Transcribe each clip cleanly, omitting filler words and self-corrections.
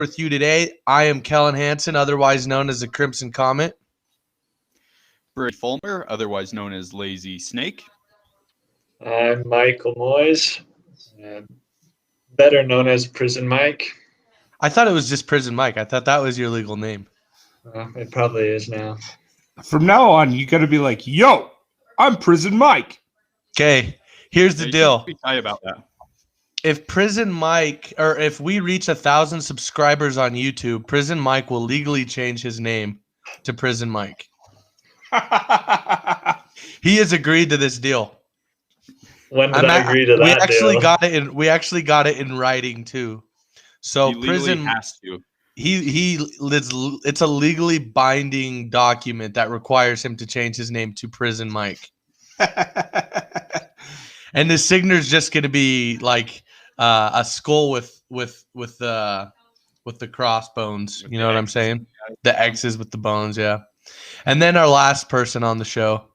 with you today. I am Kellen Hansen, otherwise known as the Crimson Comet. Brady Fulmer, otherwise known as Lazy Snake. I'm Michael Moyes, better known as Prison Mike. I thought it was just Prison Mike. I thought that was your legal name. It probably is now. From now on, you got to be like, yo, I'm Prison Mike. Okay, here's the deal. Be high about that. If Prison Mike, or if we reach 1,000 subscribers on YouTube, Prison Mike will legally change his name to Prison Mike. He has agreed to this deal. When did I agree to that deal? We actually got it in writing too. So He Prison has to. It's a legally binding document that requires him to change his name to Prison Mike. And the signature is just going to be like a skull with the crossbones. You know what I'm saying? The X's with the bones, yeah. And then our last person on the show,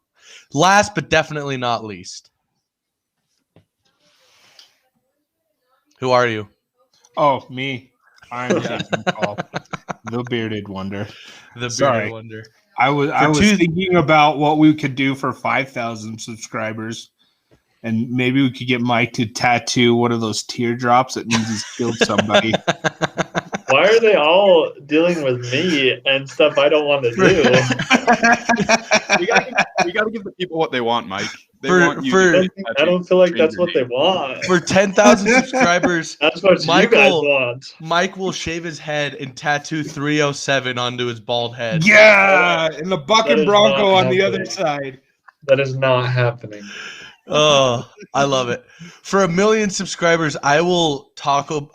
last but definitely not least. Who are you? Oh, me. I'm Jason Paul, the bearded wonder. The bearded wonder. I was thinking about what we could do for 5,000 subscribers, and maybe we could get Mike to tattoo one of those teardrops that means he's killed somebody. Why are they all dealing with me and stuff I don't want to do? We gotta give the people what they want, Mike. Want you I don't feel like that's what they want. For 10,000 subscribers, that's what you guys want. Mike will shave his head and tattoo 307 onto his bald head. Yeah, and the Buck and Bronco on the other side. That is not happening. Oh, I love it. For 1 million subscribers, I will tattoo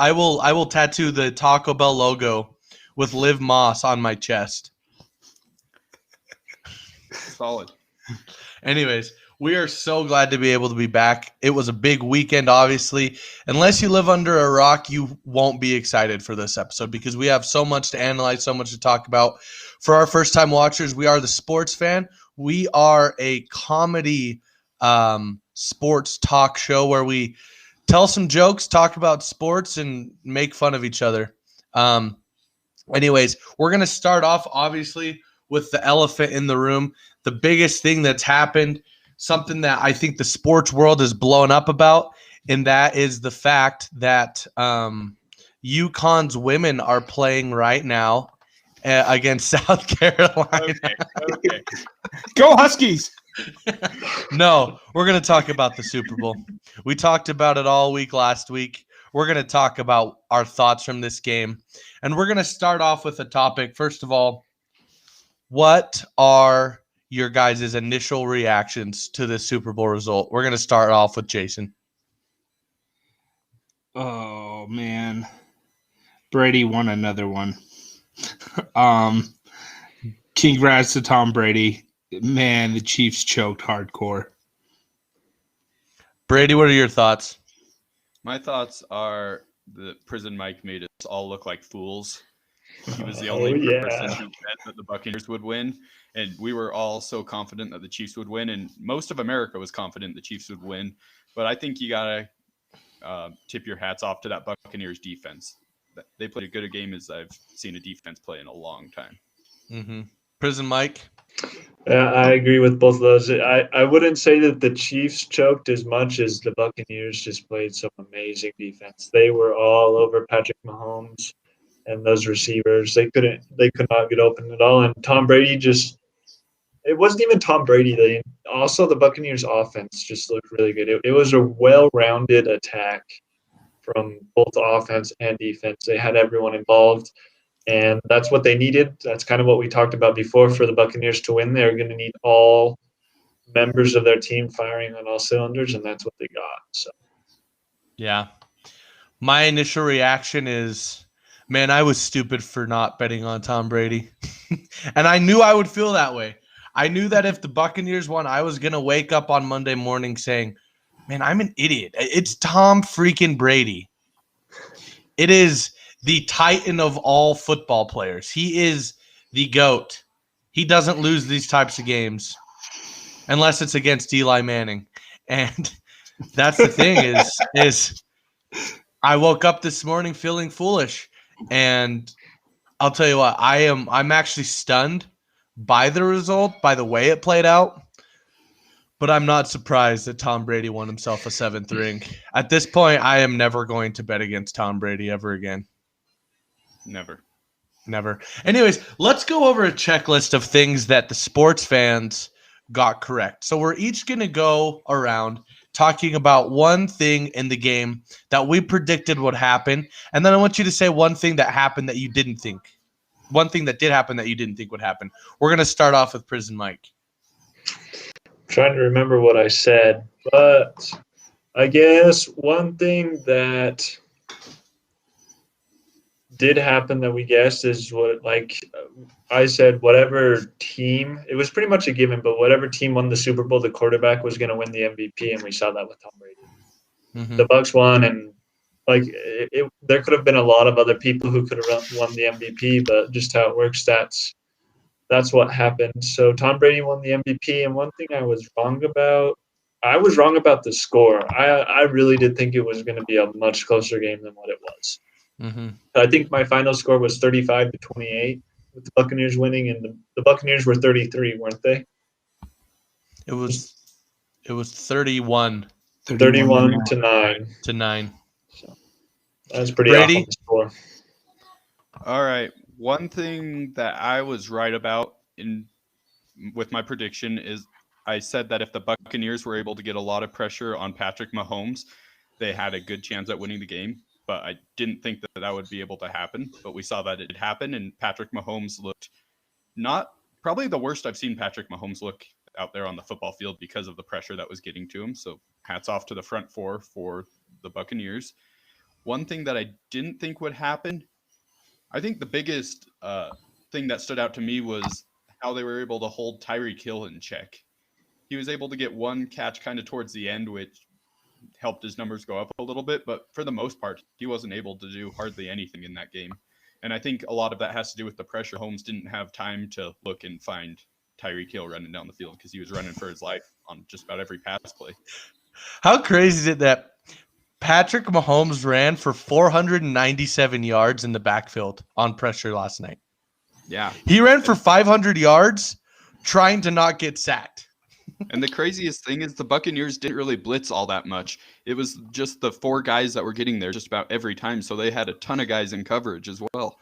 the Taco Bell logo with Liv Moss on my chest. Solid. Anyways, we are so glad to be able to be back. It was a big weekend, obviously. Unless you live under a rock, you won't be excited for this episode because we have so much to analyze, so much to talk about. For our first-time watchers, we are the Sports Fan. We are a comedy sports talk show where we tell some jokes, talk about sports, and make fun of each other. Anyways, we're going to start off, obviously, with the elephant in the room. The biggest thing that's happened, something that I think the sports world is blown up about, and that is the fact that UConn's women are playing right now against South Carolina. Okay. Go Huskies! No, we're going to talk about the Super Bowl. We talked about it all week last week. We're going to talk about our thoughts from this game. And we're going to start off with a topic. First of all, what are your guys' initial reactions to the Super Bowl result? We're going to start off with Jason. Oh, man. Brady won another one. Congrats to Tom Brady. Man, the Chiefs choked hardcore. Brady, what are your thoughts? My thoughts are that Prison Mike made us all look like fools. He was the only person who bet that the Buccaneers would win, and we were all so confident that the Chiefs would win, and most of America was confident the Chiefs would win. But I think you gotta tip your hats off to that Buccaneers defense. They played as good a game as I've seen a defense play in a long time. Mm-hmm. Prison Mike? Yeah, I agree with both of those. I wouldn't say that the Chiefs choked as much as the Buccaneers just played some amazing defense. They were all over Patrick Mahomes and those receivers. They could not get open at all. And Tom Brady it wasn't even Tom Brady. Also the Buccaneers offense just looked really good. It was a well-rounded attack from both offense and defense. They had everyone involved. And that's what they needed. That's kind of what we talked about before. For the Buccaneers to win, they're going to need all members of their team firing on all cylinders, and that's what they got. So, yeah. My initial reaction is, man, I was stupid for not betting on Tom Brady. And I knew I would feel that way. I knew that if the Buccaneers won, I was going to wake up on Monday morning saying, man, I'm an idiot. It's Tom freaking Brady. It is the titan of all football players. He is the GOAT. He doesn't lose these types of games unless it's against Eli Manning. And that's the thing is I woke up this morning feeling foolish. And I'll tell you what, I'm actually stunned by the result, by the way it played out. But I'm not surprised that Tom Brady won himself a 7th ring. At this point, I am never going to bet against Tom Brady ever again. Never. Anyways, let's go over a checklist of things that the sports fans got correct. So we're each going to go around talking about one thing in the game that we predicted would happen. And then I want you to say one thing that happened that you didn't think. One thing that did happen that you didn't think would happen. We're going to start off with Prison Mike. Trying to remember what I said, but I guess one thing that did happen that we guessed is what, like I said, whatever team, it was pretty much a given, but whatever team won the Super Bowl, the quarterback was going to win the MVP, and we saw that with Tom Brady. Mm-hmm. The Bucs won, and there could have been a lot of other people who could have won the MVP, but just how it works, that's what happened. So Tom Brady won the MVP, and one thing I was wrong about the score. I really did think it was going to be a much closer game than what it was. Mm-hmm. I think my final score was 35-28 with the Buccaneers winning, and the Buccaneers were 33, weren't they? It was 31 to 9. to 9. So that's pretty Brady? off on the score. All right. One thing that I was right about with my prediction is I said that if the Buccaneers were able to get a lot of pressure on Patrick Mahomes, they had a good chance at winning the game. But I didn't think that would be able to happen. But we saw that it happened, and Patrick Mahomes looked not probably the worst I've seen Patrick Mahomes look out there on the football field because of the pressure that was getting to him. So hats off to the front four for the Buccaneers. One thing that I didn't think would happen, I think the biggest thing that stood out to me was how they were able to hold Tyreek Hill in check. He was able to get one catch kind of towards the end, which helped his numbers go up a little bit, but for the most part, he wasn't able to do hardly anything in that game. And I think a lot of that has to do with the pressure. Holmes didn't have time to look and find Tyreek Hill running down the field because he was running for his life on just about every pass play. How crazy is it that Patrick Mahomes ran for 497 yards in the backfield on pressure last night? Yeah. He ran for 500 yards trying to not get sacked. And the craziest thing is the Buccaneers didn't really blitz all that much. It was just the 4 guys that were getting there just about every time. So they had a ton of guys in coverage as well.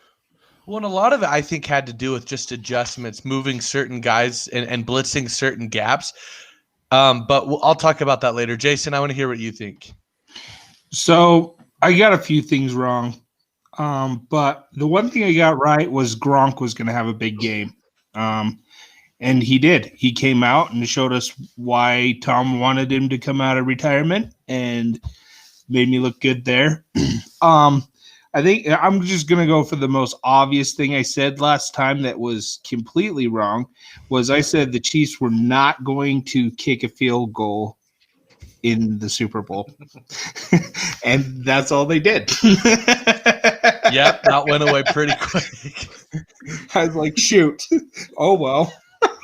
Well, and a lot of it, I think, had to do with just adjustments, moving certain guys and blitzing certain gaps. But I'll talk about that later. Jason, I want to hear what you think. So I got a few things wrong. But the one thing I got right was Gronk was going to have a big game. And he did. He came out and showed us why Tom wanted him to come out of retirement and made me look good there. I think I'm just going to go for the most obvious thing I said last time that was completely wrong was I said the Chiefs were not going to kick a field goal in the Super Bowl. And that's all they did. Yep, that went away pretty quick. I was like, shoot. Oh, well.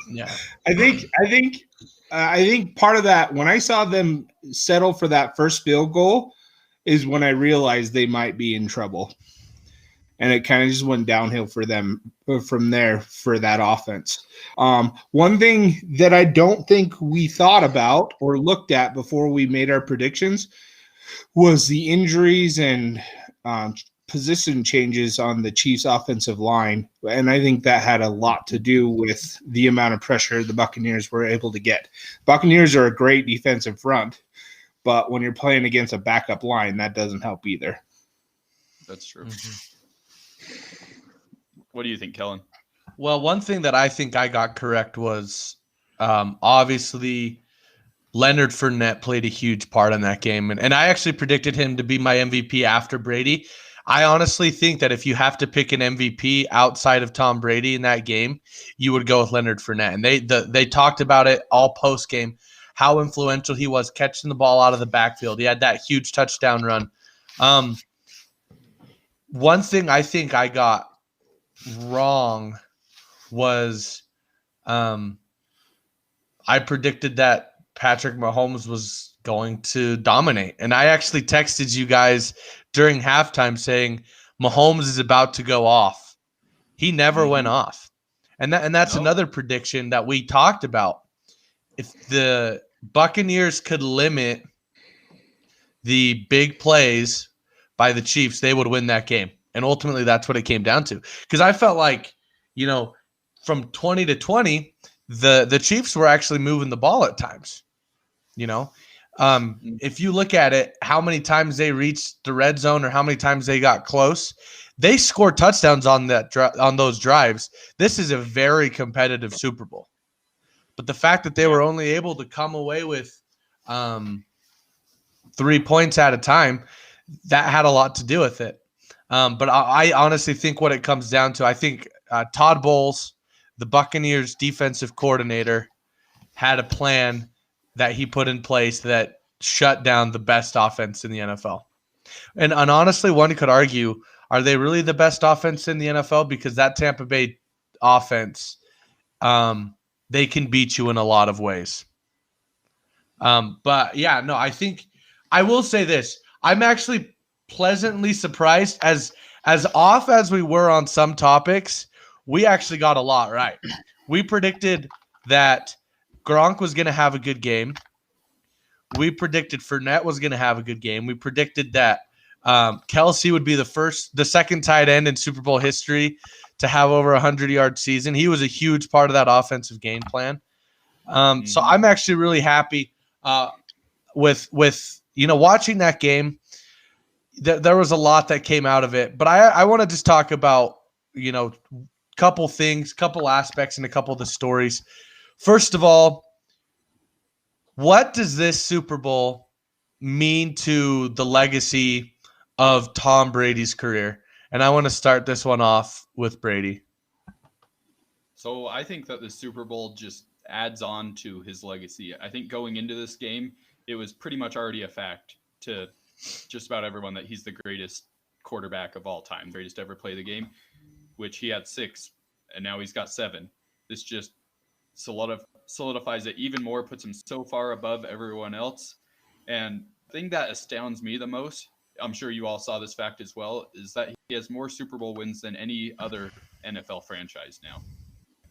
Yeah. I think part of that, when I saw them settle for that first field goal, is when I realized they might be in trouble. And it kind of just went downhill for them from there for that offense. One thing that I don't think we thought about or looked at before we made our predictions was the injuries and position changes on the Chiefs offensive line. And I think that had a lot to do with the amount of pressure the Buccaneers were able to get. Buccaneers are a great defensive front, but when you're playing against a backup line, that doesn't help either. That's true. What do you think, Kellen? Well, one thing that I think I got correct was obviously Leonard Fournette played a huge part in that game. And I actually predicted him to be my MVP after Brady. I honestly think that if you have to pick an MVP outside of Tom Brady in that game, you would go with Leonard Fournette. And they talked about it all post-game, how influential he was catching the ball out of the backfield. He had that huge touchdown run. One thing I think I got wrong was I predicted that Patrick Mahomes was going to dominate. And I actually texted you guys during halftime saying Mahomes is about to go off. He never went Mhm. off. And that's No. another prediction that we talked about. If the Buccaneers could limit the big plays by the Chiefs, they would win that game. And ultimately, that's what it came down to. Because I felt like, from 20 to 20, the Chiefs were actually moving the ball at times. If you look at it, how many times they reached the red zone or how many times they got close, they scored touchdowns on those drives. This is a very competitive Super Bowl. But the fact that they were only able to come away with 3 points at a time, that had a lot to do with it. But I honestly think what it comes down to, I think Todd Bowles, the Buccaneers defensive coordinator, had a plan that he put in place that shut down the best offense in the NFL. And honestly, one could argue, are they really the best offense in the NFL? Because that Tampa Bay offense, they can beat you in a lot of ways. But yeah, no, I think I will say this. I'm actually pleasantly surprised. As off as we were on some topics, we actually got a lot right. We predicted that Gronk was going to have a good game. We predicted Fournette was going to have a good game. We predicted that Kelsey would be the second tight end in Super Bowl history to have over a 100-yard season. He was a huge part of that offensive game plan. So I'm actually really happy with watching that game. There was a lot that came out of it, but I want to just talk about couple things, couple aspects, and a couple of the stories. First of all, what does this Super Bowl mean to the legacy of Tom Brady's career? And I want to start this one off with Brady. So I think that the Super Bowl just adds on to his legacy. I think going into this game, it was pretty much already a fact to just about everyone that he's the greatest quarterback of all time, greatest to ever play the game, which he had 6, and now he's got 7. This just solidifies it even more, puts him so far above everyone else. And the thing that astounds me the most, I'm sure you all saw this fact as well, is that he has more Super Bowl wins than any other NFL franchise now.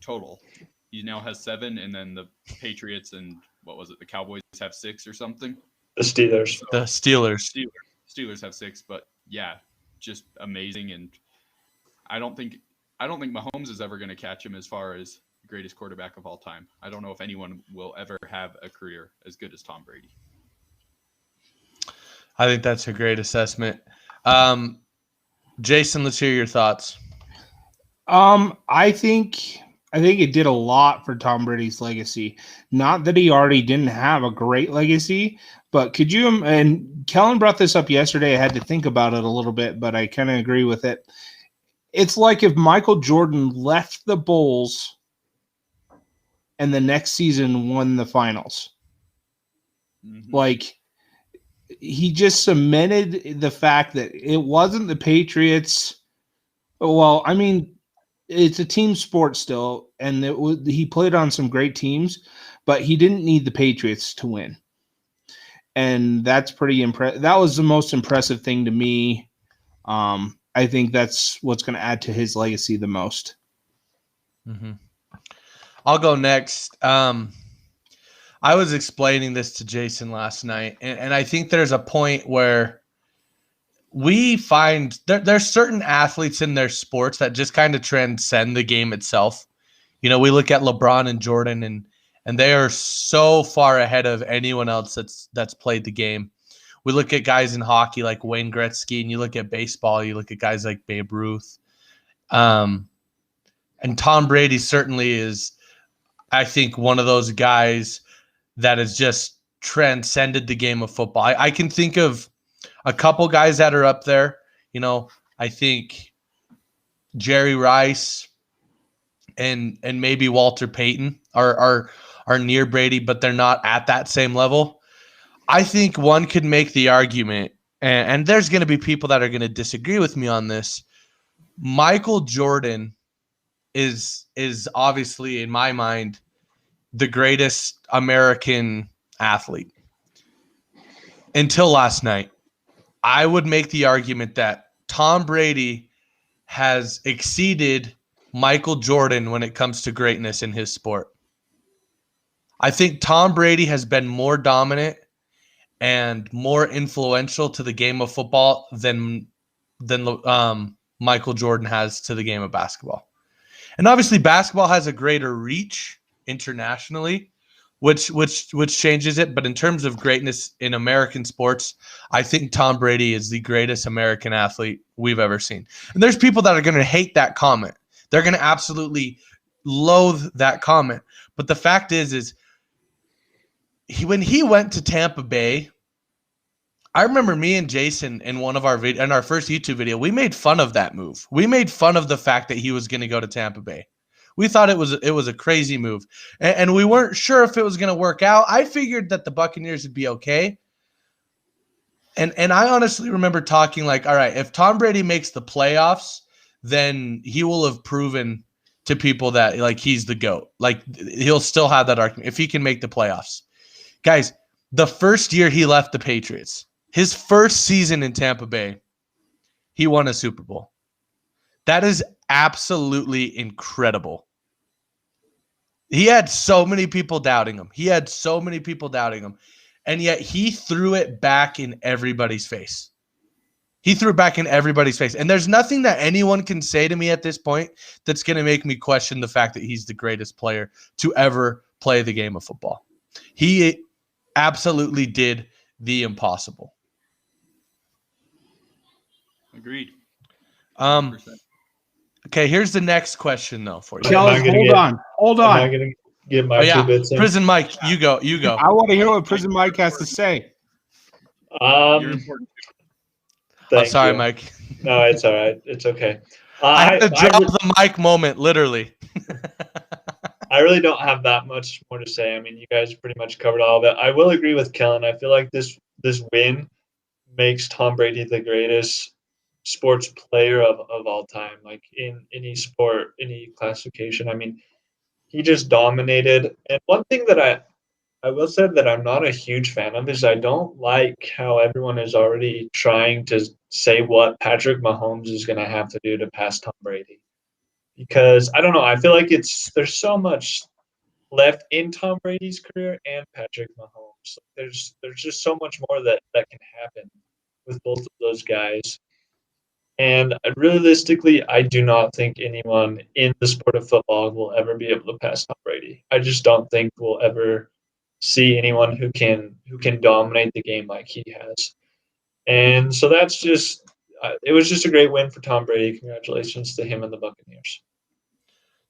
Total. He now has 7, and then the Patriots and the Cowboys have 6 or something. The Steelers. The Steelers have 6, but yeah, just amazing. And I don't think Mahomes is ever going to catch him as far as the greatest quarterback of all time. I don't know if anyone will ever have a career as good as Tom Brady. I think that's a great assessment. Jason, let's hear your thoughts. I think it did a lot for Tom Brady's legacy. Not that he already didn't have a great legacy, but could you, and Kellen brought this up yesterday, I had to think about it a little bit, but I kind of agree with it. It's like if Michael Jordan left the Bulls and the next season won the finals. Mm-hmm. Like, he just cemented the fact that it wasn't the Patriots. Well, I mean, it's a team sport still, and he played on some great teams, but he didn't need the Patriots to win. And that's pretty impressive. That was the most impressive thing to me. I think that's what's going to add to his legacy the most. Mm-hmm. I'll go next. I was explaining this to Jason last night, and I think there's a point where we find there's certain athletes in their sports that just kind of transcend the game itself. We look at LeBron and Jordan, and they are so far ahead of anyone else that's played the game. We look at guys in hockey like Wayne Gretzky, and you look at baseball, you look at guys like Babe Ruth. And Tom Brady certainly is, I think, one of those guys that has just transcended the game of football. I can think of a couple guys that are up there. I think Jerry Rice and maybe Walter Payton are near Brady, but they're not at that same level. I think one could make the argument, and there's going to be people that are going to disagree with me on this. Michael Jordan is obviously, in my mind, the greatest American athlete. Until last night, I would make the argument that Tom Brady has exceeded Michael Jordan when it comes to greatness in his sport. I think Tom Brady has been more dominant and more influential to the game of football than Michael Jordan has to the game of basketball. And obviously basketball has a greater reach internationally, which changes it. But in terms of greatness in American sports, I think Tom Brady is the greatest American athlete we've ever seen. And there's people that are going to hate that comment. They're going to absolutely loathe that comment. But the fact is when he went to Tampa Bay, I remember me and Jason in one of our in our first YouTube video, we made fun of that move. We made fun of the fact that he was going to go to Tampa Bay. We thought it was a crazy move, and we weren't sure if it was going to work out. I figured that the Buccaneers would be okay. And I honestly remember talking like, all right, if Tom Brady makes the playoffs, then he will have proven to people that like he's the GOAT. Like he'll still have that argument if he can make the playoffs. Guys, the first year he left the Patriots, his first season in Tampa Bay, he won a Super Bowl. That is absolutely incredible. He had so many people doubting him. And yet he threw it back in everybody's face. And there's nothing that anyone can say to me at this point that's going to make me question the fact that he's the greatest player to ever play the game of football. He absolutely did the impossible. Agreed. Okay, here's the next question though for you. Hold on. Am I going to get my 2 bits in? Prison Mike, you go. I want to hear what Prison Mike has to say. You're important. Sorry, Mike. No, it's all right. It's okay. I had to drop the mic moment, literally. I really don't have that much more to say. I mean, you guys pretty much covered all of it. I will agree with Kellen. I feel like this win makes Tom Brady the greatest sports player of all time, like in any sport, any classification. I mean, he just dominated. And one thing that I will say that I'm not a huge fan of is I don't like how everyone is already trying to say what Patrick Mahomes is going to have to do to pass Tom Brady. Because I don't know, I feel like there's so much left in Tom Brady's career and Patrick Mahomes. There's just so much more that can happen with both of those guys. And realistically, I do not think anyone in the sport of football will ever be able to pass Tom Brady. I just don't think we'll ever see anyone who can dominate the game like he has. And so that's just it was just a great win for Tom Brady. Congratulations to him and the Buccaneers.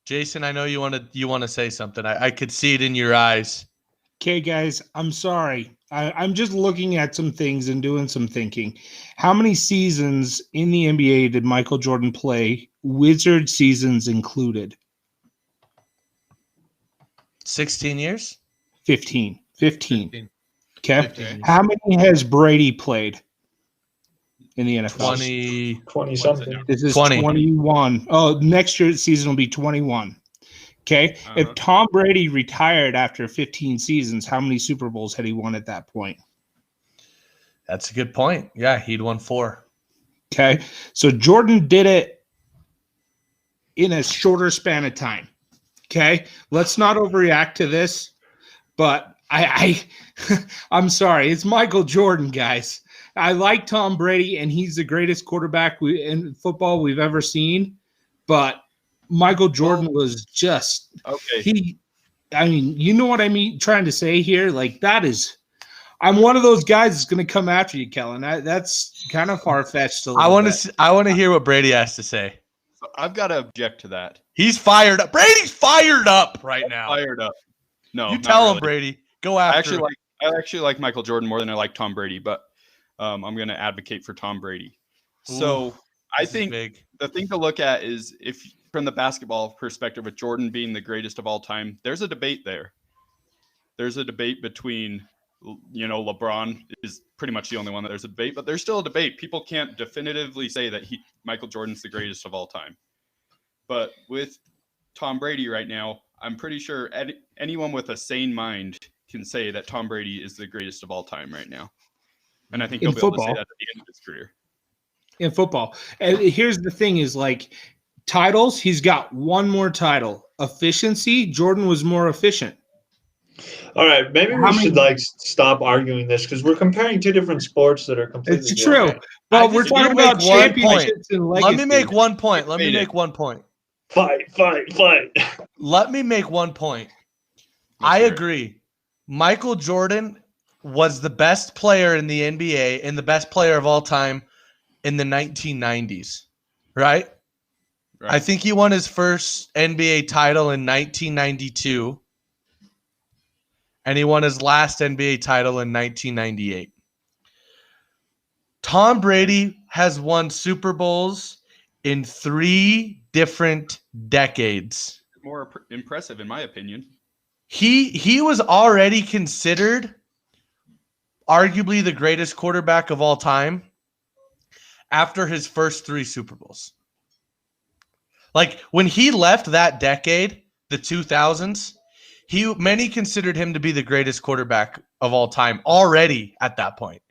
Jason, I know you want to say something. I could see it in your eyes. Okay, guys, I'm sorry. I'm just looking at some things and doing some thinking. How many seasons in the NBA did Michael Jordan play, Wizard seasons included? 16 years? 15. 15. Okay. 15. How many has Brady played in the NFL? 20 something. This is 20. 21. Oh, next year's season will be 21. Okay. If Tom Brady retired after 15 seasons, how many Super Bowls had he won at that point? That's a good point. Yeah, he'd won 4. Okay. So Jordan did it in a shorter span of time. Okay. Let's not overreact to this, but I'm sorry. It's Michael Jordan, guys. I like Tom Brady, and he's the greatest quarterback in football we've ever seen. But Michael Jordan was just okay. You know what I mean? Trying to say here, like that is. I'm one of those guys that's going to come after you, Kellen. That's kind of far fetched. I want to hear what Brady has to say. So I've got to object to that. He's fired up. Brady's fired up right now. Fired up. No, you tell him, Brady. Go after. I actually like Michael Jordan more than I like Tom Brady, but I'm going to advocate for Tom Brady. So I think the thing to look at is if from the basketball perspective with Jordan being the greatest of all time, there's a debate there. There's a debate between, LeBron is pretty much the only one that there's a debate, but there's still a debate. People can't definitively say that Michael Jordan's the greatest of all time. But with Tom Brady right now, I'm pretty sure anyone with a sane mind can say that Tom Brady is the greatest of all time right now. And I think he'll be able to say that at the end of his career. in football. And here's the thing is like titles, he's got one more title. Efficiency, Jordan was more efficient. All right, maybe we should stop arguing this because we're comparing two different sports that are completely It's true. different. But we're talking about championships and legacy. Let me make one point. Fight. Let me make one point. I agree. Michael Jordan was the best player in the NBA and the best player of all time in the 1990s, right? I think he won his first NBA title in 1992, and he won his last NBA title in 1998. Tom Brady has won Super Bowls in 3 different decades. More impressive, in my opinion. He was already considered arguably the greatest quarterback of all time after his first 3 Super Bowls. Like when he left that decade, the 2000s, many considered him to be the greatest quarterback of all time already at that point.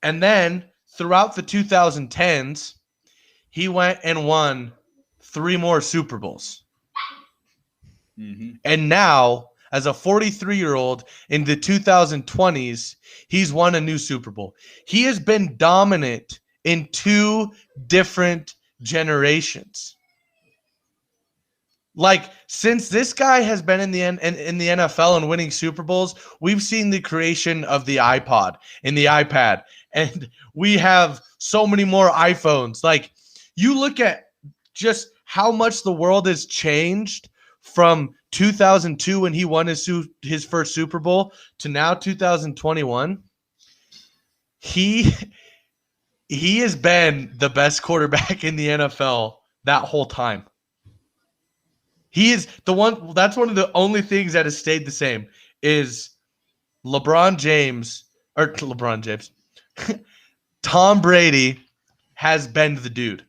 And then throughout the 2010s, he went and won 3 more Super Bowls. Mm-hmm. And now, as a 43-year-old in the 2020s, he's won a new Super Bowl. He has been dominant in 2 different generations. Like, since this guy has been in the NFL and winning Super Bowls, we've seen the creation of the iPod and the iPad, and we have so many more iPhones. Like, you look at just how much the world has changed from 2002 when he won his first Super Bowl to now 2021. He has been the best quarterback in the NFL that whole time. He is the one. That's one of the only things that has stayed the same is LeBron James. Tom Brady has been the dude.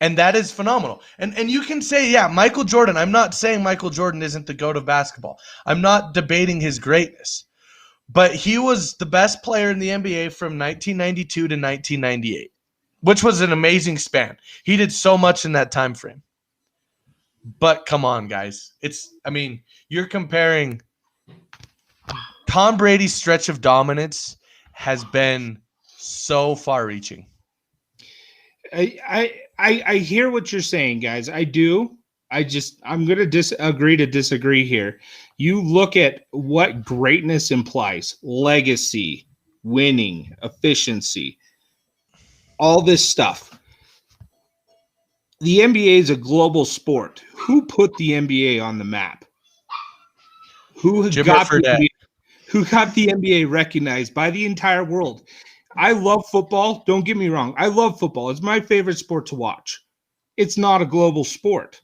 And that is phenomenal. And you can say, yeah, Michael Jordan. I'm not saying Michael Jordan isn't the GOAT of basketball. I'm not debating his greatness. But he was the best player in the NBA from 1992 to 1998, which was an amazing span. He did so much in that time frame. But come on, guys. You're comparing Tom Brady's stretch of dominance has been so far-reaching. I hear what you're saying, guys. I do. I'm going to agree to disagree here. You look at what greatness implies: legacy, winning, efficiency, all this stuff. The NBA is a global sport. Who put the NBA on the map? Who got the NBA recognized by the entire world? I love football. Don't get me wrong. I love football. It's my favorite sport to watch. It's not a global sport.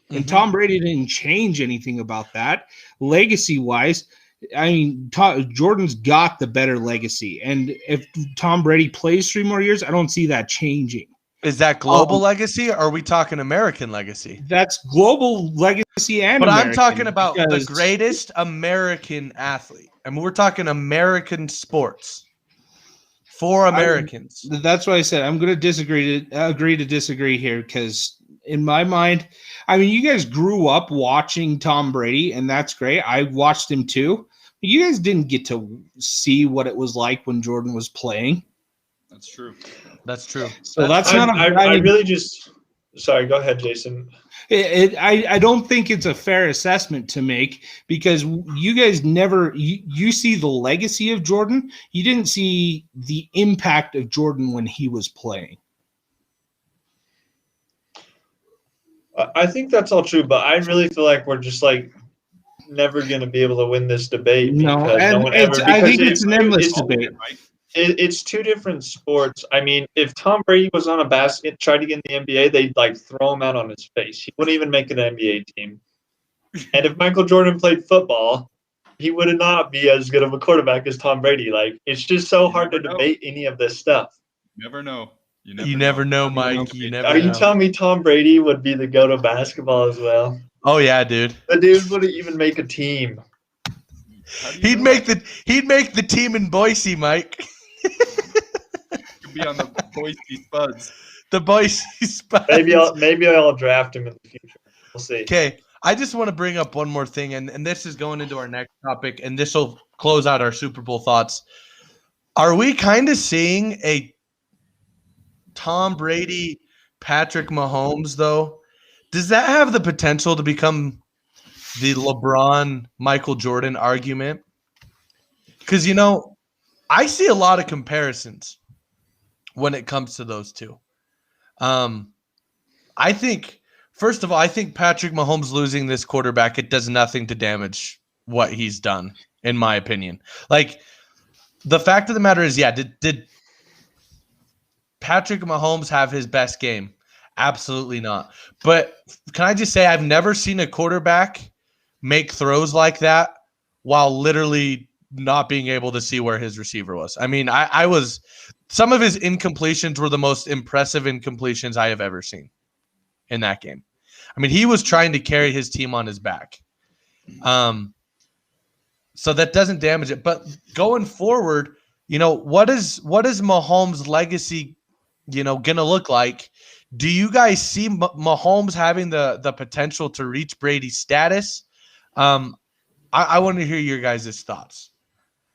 Mm-hmm. And Tom Brady didn't change anything about that. Legacy-wise, Jordan's got the better legacy. And if Tom Brady plays 3 more years, I don't see that changing. Is that global legacy, or are we talking American legacy? That's global legacy and American. I'm talking about the greatest American athlete. We're talking American sports for Americans. That's what I said. I'm going to agree to disagree here because in my mind, you guys grew up watching Tom Brady, and that's great. I watched him too. You guys didn't get to see what it was like when Jordan was playing. That's true. That's true. So that's not. I really just. Sorry, go ahead, Jason. I don't think it's a fair assessment to make because you guys never. You see the legacy of Jordan. You didn't see the impact of Jordan when he was playing. I think that's all true, but I really feel like we're just never going to be able to win this debate. I think it's an endless debate. It's 2 different sports. If Tom Brady was on a basket, tried to get in the NBA, they'd throw him out on his face. He wouldn't even make an NBA team. And if Michael Jordan played football, he would not be as good of a quarterback as Tom Brady. It's just so hard to debate any of this stuff. Never know. You never know, Mike. You never Are you telling me Tom Brady would be the GOAT of basketball as well? Oh yeah, dude. The dude wouldn't even make a team. He'd make the team in Boise, Mike. be on the Boise Spuds. The Boise Spuds. Maybe I'll draft him in the future. We'll see. Okay, I just want to bring up one more thing, and this is going into our next topic, and this will close out our Super Bowl thoughts. Are we kind of seeing a Tom Brady, Patrick Mahomes, though? Does that have the potential to become the LeBron, Michael Jordan argument? Because, I see a lot of comparisons when it comes to those two. I think, first of all, I think Patrick Mahomes losing this quarterback, it does nothing to damage what he's done, in my opinion. Like, the fact of the matter is, did Patrick Mahomes have his best game? Absolutely not. But can I just say, I've never seen a quarterback make throws like that while literally not being able to see where his receiver was. I mean, some of his incompletions were the most impressive incompletions I have ever seen in that game. I mean, he was trying to carry his team on his back. So that doesn't damage it. But going forward, what is Mahomes' legacy, going to look like? Do you guys see Mahomes having the potential to reach Brady's status? I want to hear your guys' thoughts.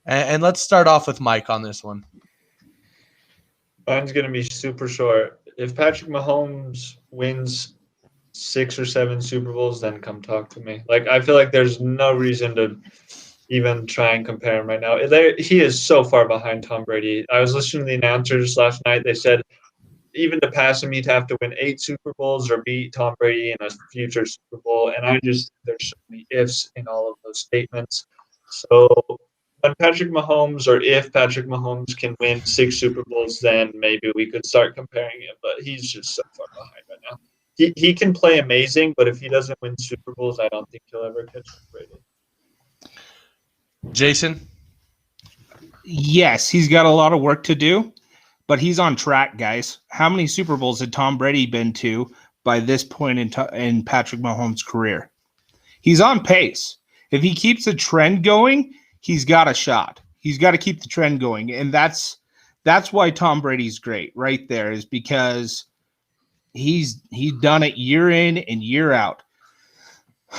And let's start off with Mike on this one. Mine's going to be super short. If Patrick Mahomes wins 6 or 7 Super Bowls, then come talk to me. Like, I feel like there's no reason to even try and compare him right now. He is so far behind Tom Brady. I was listening to the announcers last night. They said even to pass him, he'd have to win 8 Super Bowls or beat Tom Brady in a future Super Bowl. And there's so many ifs in all of those statements. So when Patrick Mahomes, or if Patrick Mahomes can win 6 Super Bowls, then maybe we could start comparing it. But he's just so far behind right now. He can play amazing, but if he doesn't win Super Bowls, I don't think he'll ever catch Brady. Jason? Yes, he's got a lot of work to do, but he's on track, guys. How many Super Bowls had Tom Brady been to by this point in Patrick Mahomes' career? He's on pace. If he keeps the trend going, he's got a shot. He's got to keep the trend going, and that's why Tom Brady's great right there, is because he's done it year in and year out.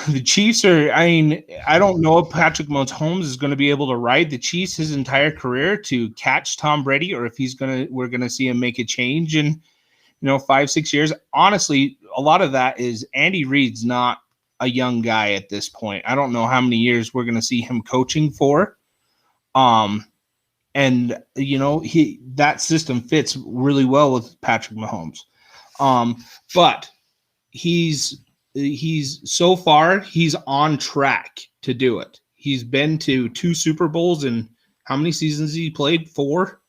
The Chiefs I don't know if Patrick Mahomes is going to be able to ride the Chiefs his entire career to catch Tom Brady, or if we're going to see him make a change in 5-6 years. Honestly, a lot of that is Andy Reid's not a young guy at this point. I don't know how many years we're going to see him coaching for. And that system fits really well with Patrick Mahomes. But he's so far, he's on track to do it. He's been to 2 Super Bowls, and how many seasons he played? 4.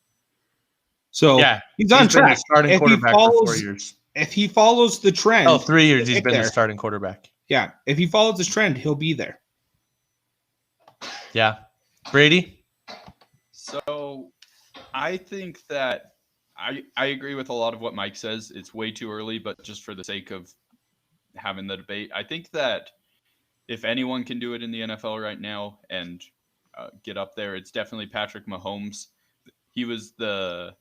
So yeah, he's on track. Starting quarterback for 4 years. If he follows the trend, 3 years he's been the starting quarterback. Yeah, if he follows this trend, he'll be there. Yeah, Brady. So, I think that I agree with a lot of what Mike says. It's way too early, but just for the sake of having the debate, I think that if anyone can do it in the NFL right now and get up there, it's definitely Patrick Mahomes. He was the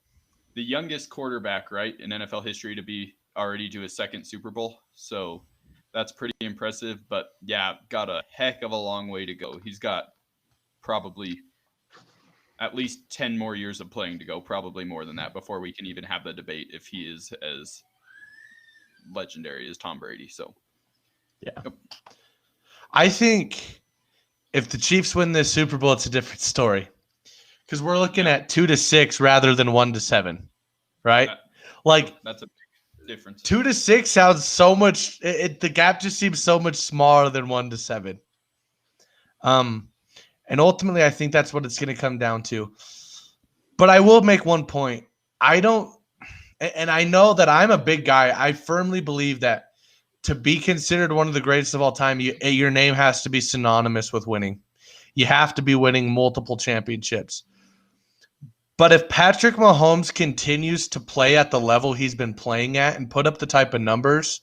youngest quarterback, right, in NFL history to be already to his 2nd Super Bowl. So that's pretty impressive. But yeah, got a heck of a long way to go. He's got probably at least 10 more years of playing to go, probably more than that, before we can even have the debate if he is as legendary as Tom Brady. So yeah. Yep. I think if the Chiefs win this Super Bowl, it's a different story, because we're looking at 2-6 rather than 1-7, right? That's a big difference. 2-6 sounds so much. The gap just seems so much smaller than 1-7. And ultimately, I think that's what it's going to come down to. But I will make one point. I know that I'm a big guy. I firmly believe that to be considered one of the greatest of all time, your name has to be synonymous with winning. You have to be winning multiple championships. But if Patrick Mahomes continues to play at the level he's been playing at and put up the type of numbers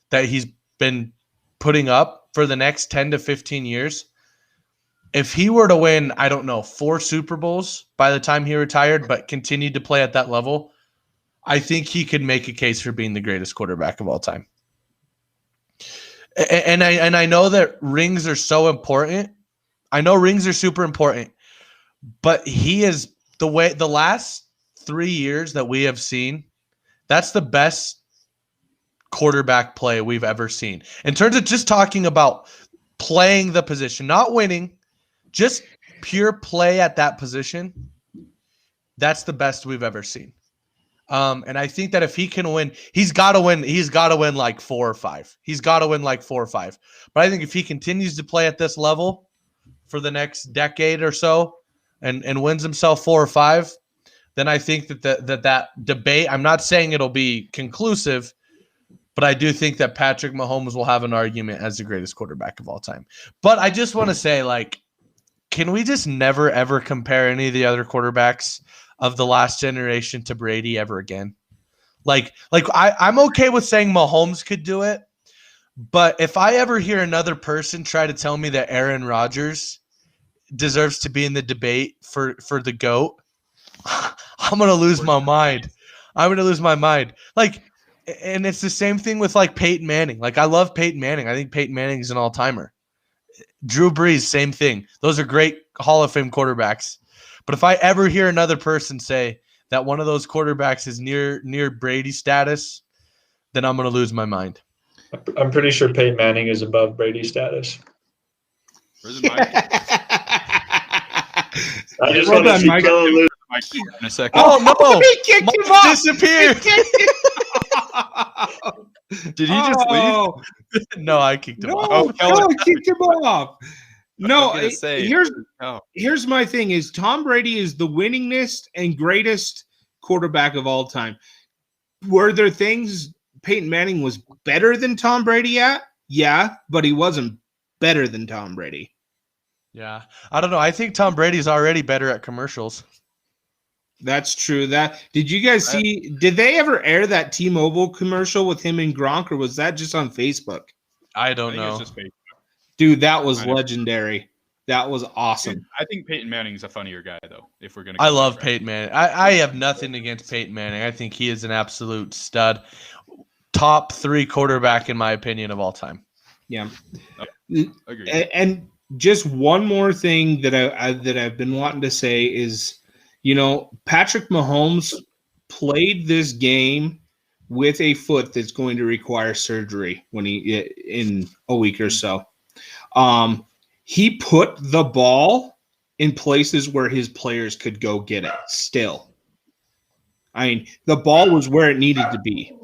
that he's been putting up for the next 10 to 15 years, if he were to win, 4 Super Bowls by the time he retired, but continued to play at that level, I think he could make a case for being the greatest quarterback of all time. And I know that rings are so important. I know rings are super important, but he is the last 3 years that we have seen, that's the best quarterback play we've ever seen. In terms of just talking about playing the position, not winning, just pure play at that position, that's the best we've ever seen. And I think that if he can win, he's got to win. He's got to win like 4 or 5. He's got to win like 4 or 5. But I think if he continues to play at this level for the next decade or so and wins himself 4 or 5, then I think that debate, I'm not saying it'll be conclusive, but I do think that Patrick Mahomes will have an argument as the greatest quarterback of all time. But I just want to say, like, can we just never, ever compare any of the other quarterbacks of the last generation to Brady ever again? I'm okay with saying Mahomes could do it, but if I ever hear another person try to tell me that Aaron Rodgers deserves to be in the debate for the GOAT, I'm going to lose my mind. I'm going to lose my mind. Like, and it's the same thing with like Peyton Manning. Like, I love Peyton Manning. I think Peyton Manning is an all-timer. Drew Brees, same thing. Those are great Hall of Fame quarterbacks. But if I ever hear another person say that one of those quarterbacks is near Brady status, then I'm going to lose my mind. I'm pretty sure Peyton Manning is above Brady status. Where's Mike? I just want to see Kellen lose. In a second. Oh no! He kicked him off. Disappeared. Did he just leave? No, I kicked him off. Kellen kicked him off. No, Say, here's my thing: is Tom Brady is the winningest and greatest quarterback of all time. Were there things Peyton Manning was better than Tom Brady at? Yeah, but he wasn't better than Tom Brady. Yeah, I don't know. I think Tom Brady's already better at commercials. That's true. Did you guys see? Did they ever air that T-Mobile commercial with him and Gronk, or was that just on Facebook? I don't know. Dude, that was legendary. That was awesome. I think Peyton Manning's a funnier guy, though. If we're gonna, I love Peyton Manning. I have nothing against Peyton Manning. I think he is an absolute stud, top 3 quarterback in my opinion of all time. Yeah, agreed. And just one more thing that I've been wanting to say is, Patrick Mahomes played this game with a foot that's going to require surgery in a week or so. He put the ball in places where his players could go get it still. I mean, the ball was where it needed to be.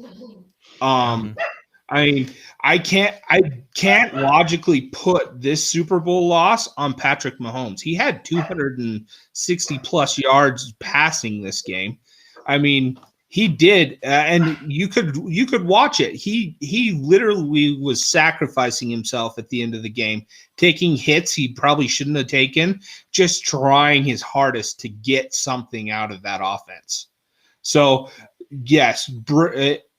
I can't logically put this Super Bowl loss on Patrick Mahomes. He had 260 plus yards passing this game. I mean, he did, and you could watch it. He literally was sacrificing himself at the end of the game, taking hits he probably shouldn't have taken, just trying his hardest to get something out of that offense. So, yes,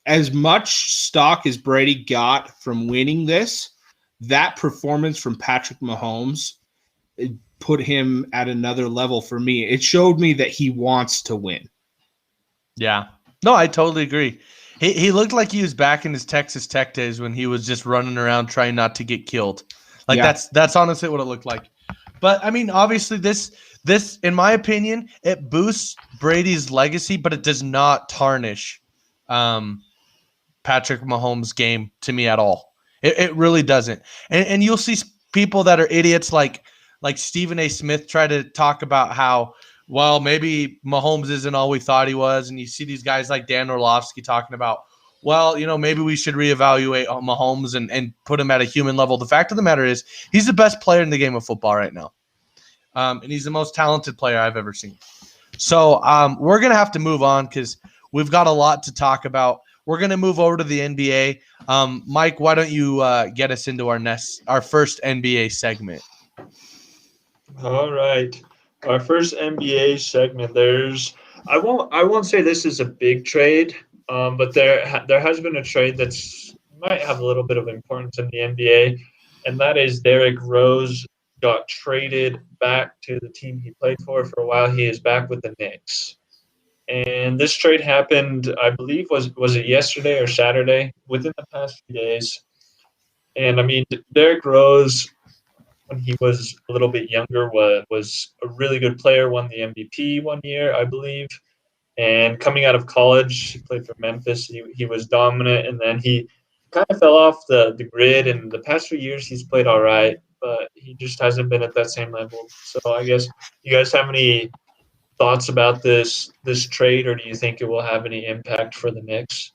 as much stock as Brady got from winning this, that performance from Patrick Mahomes put him at another level for me. It showed me that he wants to win. Yeah. No, I totally agree. He looked like he was back in his Texas Tech days when he was just running around trying not to get killed. Like that's honestly what it looked like. But I mean, obviously this in my opinion, it boosts Brady's legacy, but it does not tarnish Patrick Mahomes' game to me at all. It really doesn't. And you'll see people that are idiots like Stephen A. Smith try to talk about how, well, maybe Mahomes isn't all we thought he was. And you see these guys like Dan Orlovsky talking about, well, maybe we should reevaluate Mahomes and put him at a human level. The fact of the matter is he's the best player in the game of football right now. And he's the most talented player I've ever seen. So we're going to have to move on because we've got a lot to talk about. We're going to move over to the NBA. Mike, why don't you get us into our first NBA segment? All right. Our first NBA segment. I won't say this is a big trade, but there has been a trade that's might have a little bit of importance in the NBA, and that is Derrick Rose got traded back to the team he played for a while. He is back with the Knicks. And this trade happened, I believe, was it yesterday or Saturday, within the past few days. And I mean, Derrick Rose, when he was a little bit younger, was a really good player, won the MVP one year, I believe. And coming out of college, he played for Memphis. He was dominant, and then he kind of fell off the grid. And the past few years, he's played all right, but he just hasn't been at that same level. So I guess you guys have any thoughts about this trade, or do you think it will have any impact for the Knicks?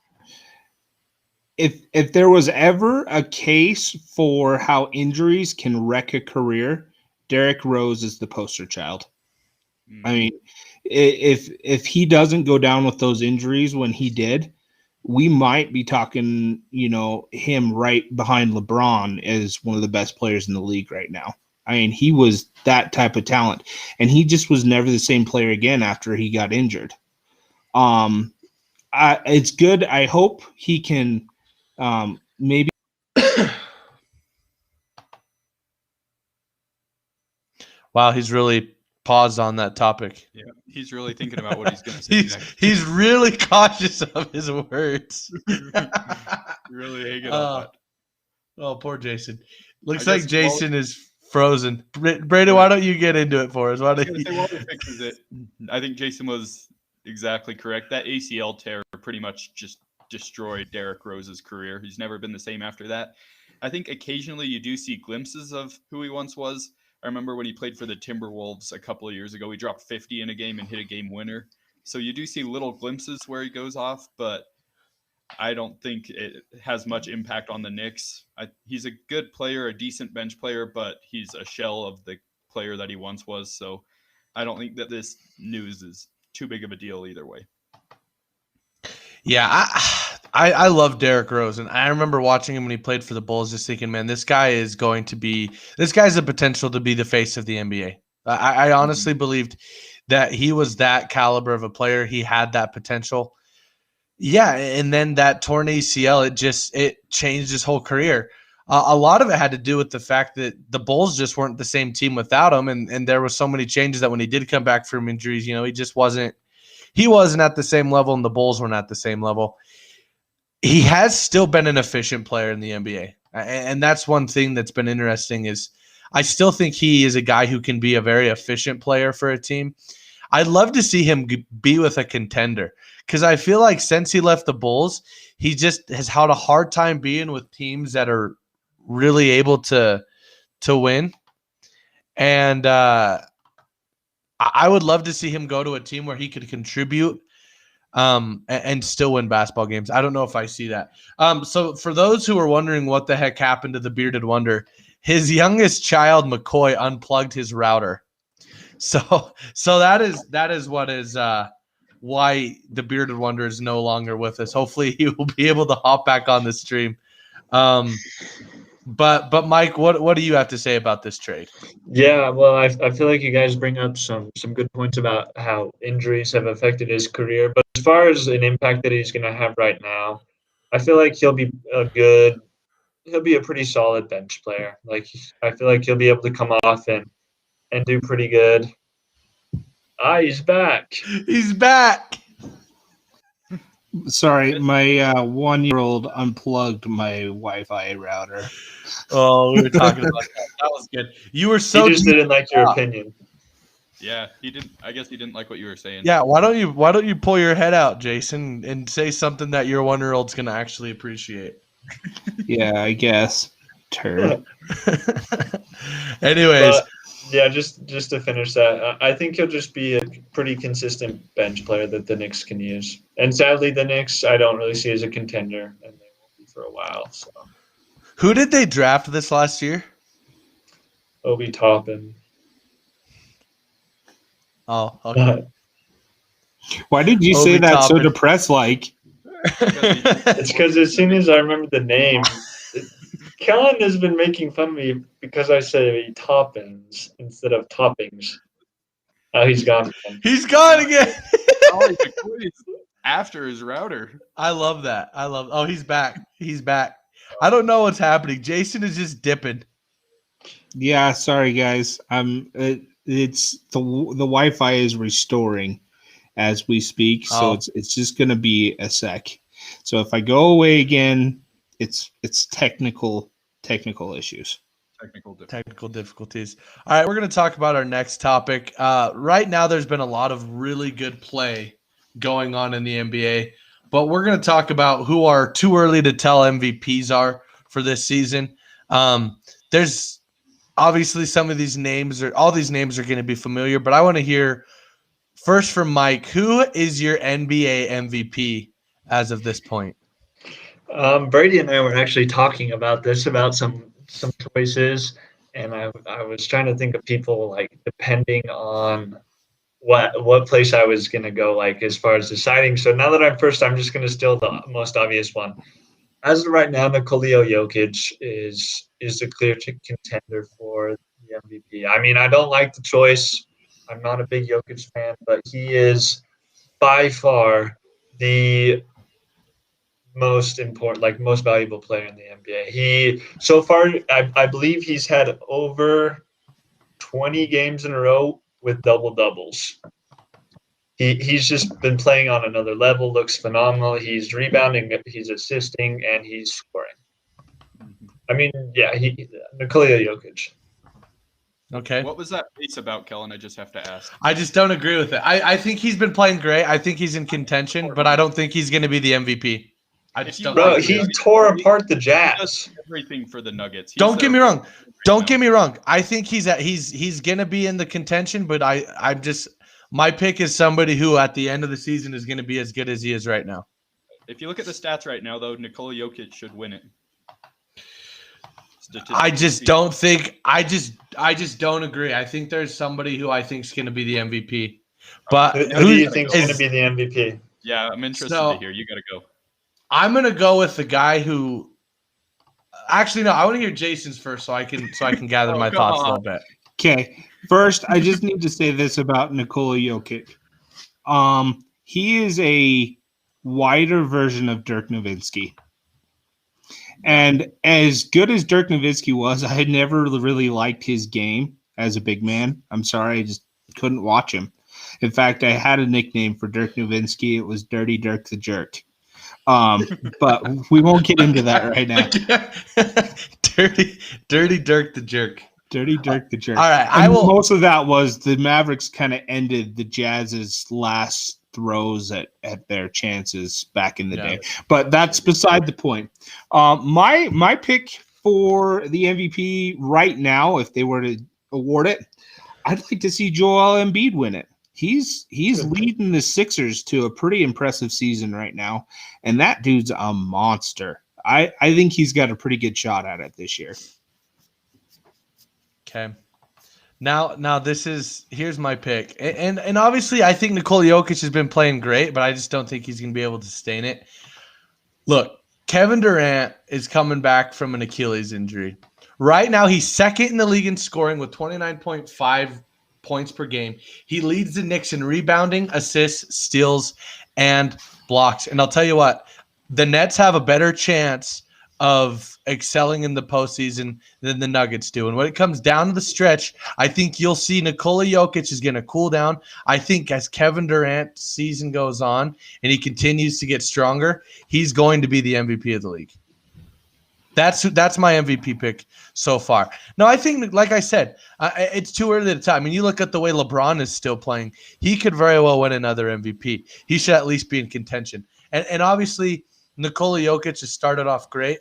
If there was ever a case for how injuries can wreck a career, Derrick Rose is the poster child. I mean, if he doesn't go down with those injuries when he did, we might be talking, him right behind LeBron as one of the best players in the league right now. I mean, he was that type of talent, and he just was never the same player again after he got injured. It's good. I hope he can maybe. Wow, he's really paused on that topic. Yeah, he's really thinking about what he's going to say next. He's really cautious of his words. Really hanging on that. Oh, poor Jason. Looks like Jason is frozen. Brady, why don't you get into it for us? While he fixes it, I think Jason was exactly correct. That ACL tear pretty much just destroyed Derrick Rose's career. He's never been the same after that. I think occasionally you do see glimpses of who he once was. I remember when he played for the Timberwolves a couple of years ago, he dropped 50 in a game and hit a game winner. So you do see little glimpses where he goes off, but I don't think it has much impact on the Knicks. He's a good player, a decent bench player, but he's a shell of the player that he once was. So I don't think that this news is too big of a deal either way. Yeah, I love Derrick Rose, and I remember watching him when he played for the Bulls, just thinking, man, this guy's the potential to be the face of the NBA. I honestly believed that he was that caliber of a player. He had that potential. Yeah, and then that torn ACL, it changed his whole career. A lot of it had to do with the fact that the Bulls just weren't the same team without him, and there were so many changes that when he did come back from injuries, he just wasn't. He wasn't at the same level, and the Bulls weren't at the same level. He has still been an efficient player in the NBA, and that's one thing that's been interesting is I still think he is a guy who can be a very efficient player for a team. I'd love to see him be with a contender because I feel like since he left the Bulls, he just has had a hard time being with teams that are really able to win. And I would love to see him go to a team where he could contribute and still win basketball games. I don't know if I see that. So for those who are wondering what the heck happened to the Bearded Wonder, his youngest child, McCoy, unplugged his router. So that is what is why the Bearded Wonder is no longer with us. Hopefully he will be able to hop back on the stream. But Mike, what do you have to say about this trade? Yeah, well, I feel like you guys bring up some good points about how injuries have affected his career. But as far as an impact that he's going to have right now, I feel like he'll be a pretty solid bench player. Like I feel like he'll be able to come off and do pretty good. He's back. He's back. Sorry, my 1-year-old unplugged my Wi-Fi router. Oh, we were talking about that. That was good. You were so. He just didn't like your opinion. Yeah, he didn't. I guess he didn't like what you were saying. Yeah, why don't you pull your head out, Jason, and say something that your 1-year-old's gonna actually appreciate? Yeah, I guess. Turd. Anyways. But, yeah, just to finish that, I think he'll just be a pretty consistent bench player that the Knicks can use. And sadly, the Knicks I don't really see as a contender, and they won't be for a while. So, who did they draft this last year? Obi Toppin. Oh, okay. Why did you say that so depressed like? It's because as soon as I remember the name, Kellen has been making fun of me because I say toppings instead of toppings. Oh, he's gone again. He's gone again. After his router. I love that. Oh, he's back. He's back. I don't know what's happening. Jason is just dipping. Yeah, sorry guys. It's the Wi-Fi is restoring, as we speak. So it's just going to be a sec. So if I go away again, it's technical issues. Technical difficulties. All right, we're going to talk about our next topic. Right now, there's been a lot of really good play going on in the NBA, but we're going to talk about who our too early to tell MVPs are for this season. There's obviously some of these names, all these names are going to be familiar, but I want to hear first from Mike. Who is your NBA MVP as of this point? Brady and I were actually talking about this, about some choices, and I was trying to think of people, like, depending on what place I was going to go, like, as far as deciding. So now that I'm first, I'm just going to steal the most obvious one. As of right now, Nikola Jokic is the clear contender for the MVP. I mean, I don't like the choice. I'm not a big Jokic fan, but he is by far the most important, like, most valuable player in the NBA. He so far, I believe he's had over 20 games in a row with double doubles. He's just been playing on another level. Looks phenomenal. He's rebounding, he's assisting, and he's scoring. I mean, yeah, Nikola Jokic. Okay. What was that piece about, Kellen? I just have to ask. I just don't agree with it. I think he's been playing great. I think he's in contention, but I don't think he's going to be the MVP. I just don't. Bro, he tore apart the Jazz. Everything for the Nuggets. Don't get me wrong. Don't get me wrong. I think he's going to be in the contention, but I'm just, my pick is somebody who at the end of the season is going to be as good as he is right now. If you look at the stats right now, though, Nikola Jokic should win it. I just don't think. I just don't agree. I think there's somebody who I think is going to be the MVP. But who do you think is going to be the MVP? Yeah, I'm interested to hear. You got to go. I'm going to go with the guy who. Actually, no. I want to hear Jason's first, so I can gather my thoughts a little bit. Okay. First, I just need to say this about Nikola Jokic. He is a wider version of Dirk Nowitzki. And as good as Dirk Nowitzki was, I had never really liked his game as a big man. I'm sorry, I just couldn't watch him. In fact, I had a nickname for Dirk Nowitzki. It was Dirty Dirk the Jerk. But we won't get into that right now. Dirty Dirk the Jerk. Dirty Dirk the Jerk. All right, most of that was the Mavericks kind of ended the Jazz's last throws at their chances back in the day. But that's beside the point. My pick for the MVP right now, if they were to award it, I'd like to see Joel Embiid win it. He's leading the Sixers to a pretty impressive season right now, and that dude's a monster. I think he's got a pretty good shot at it this year. Okay. Now here's my pick. And obviously I think Nikola Jokic has been playing great, but I just don't think he's going to be able to sustain it. Look, Kevin Durant is coming back from an Achilles injury. Right now he's second in the league in scoring with 29.5 points per game. He leads the Knicks in rebounding, assists, steals, and blocks. And I'll tell you what, the Nets have a better chance of excelling in the postseason than the Nuggets do. And when it comes down to the stretch, I think you'll see Nikola Jokic is going to cool down. I think as Kevin Durant's season goes on and he continues to get stronger, he's going to be the MVP of the league. That's my MVP pick so far. No, I think, like I said, it's too early to tell. I mean, you look at the way LeBron is still playing. He could very well win another MVP. He should at least be in contention. And obviously, Nikola Jokic has started off great.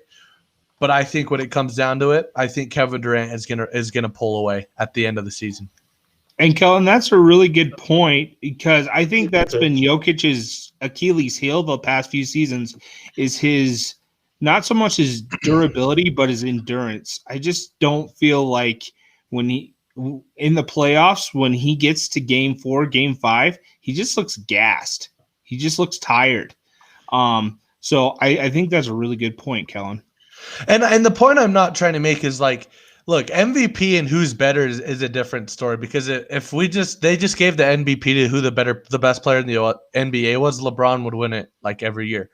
But I think when it comes down to it, I think Kevin Durant is gonna pull away at the end of the season. And Kellen, that's a really good point because I think that's been Jokic's Achilles heel the past few seasons is his not so much his durability, but his endurance. I just don't feel like when he in the playoffs, when he gets to game 4, game 5, he just looks gassed. He just looks tired. So I think that's a really good point, Kellen. And the point I'm not trying to make is like, look, MVP and who's better is a different story because if they just gave the MVP to who the best player in the NBA was, LeBron would win it like every year.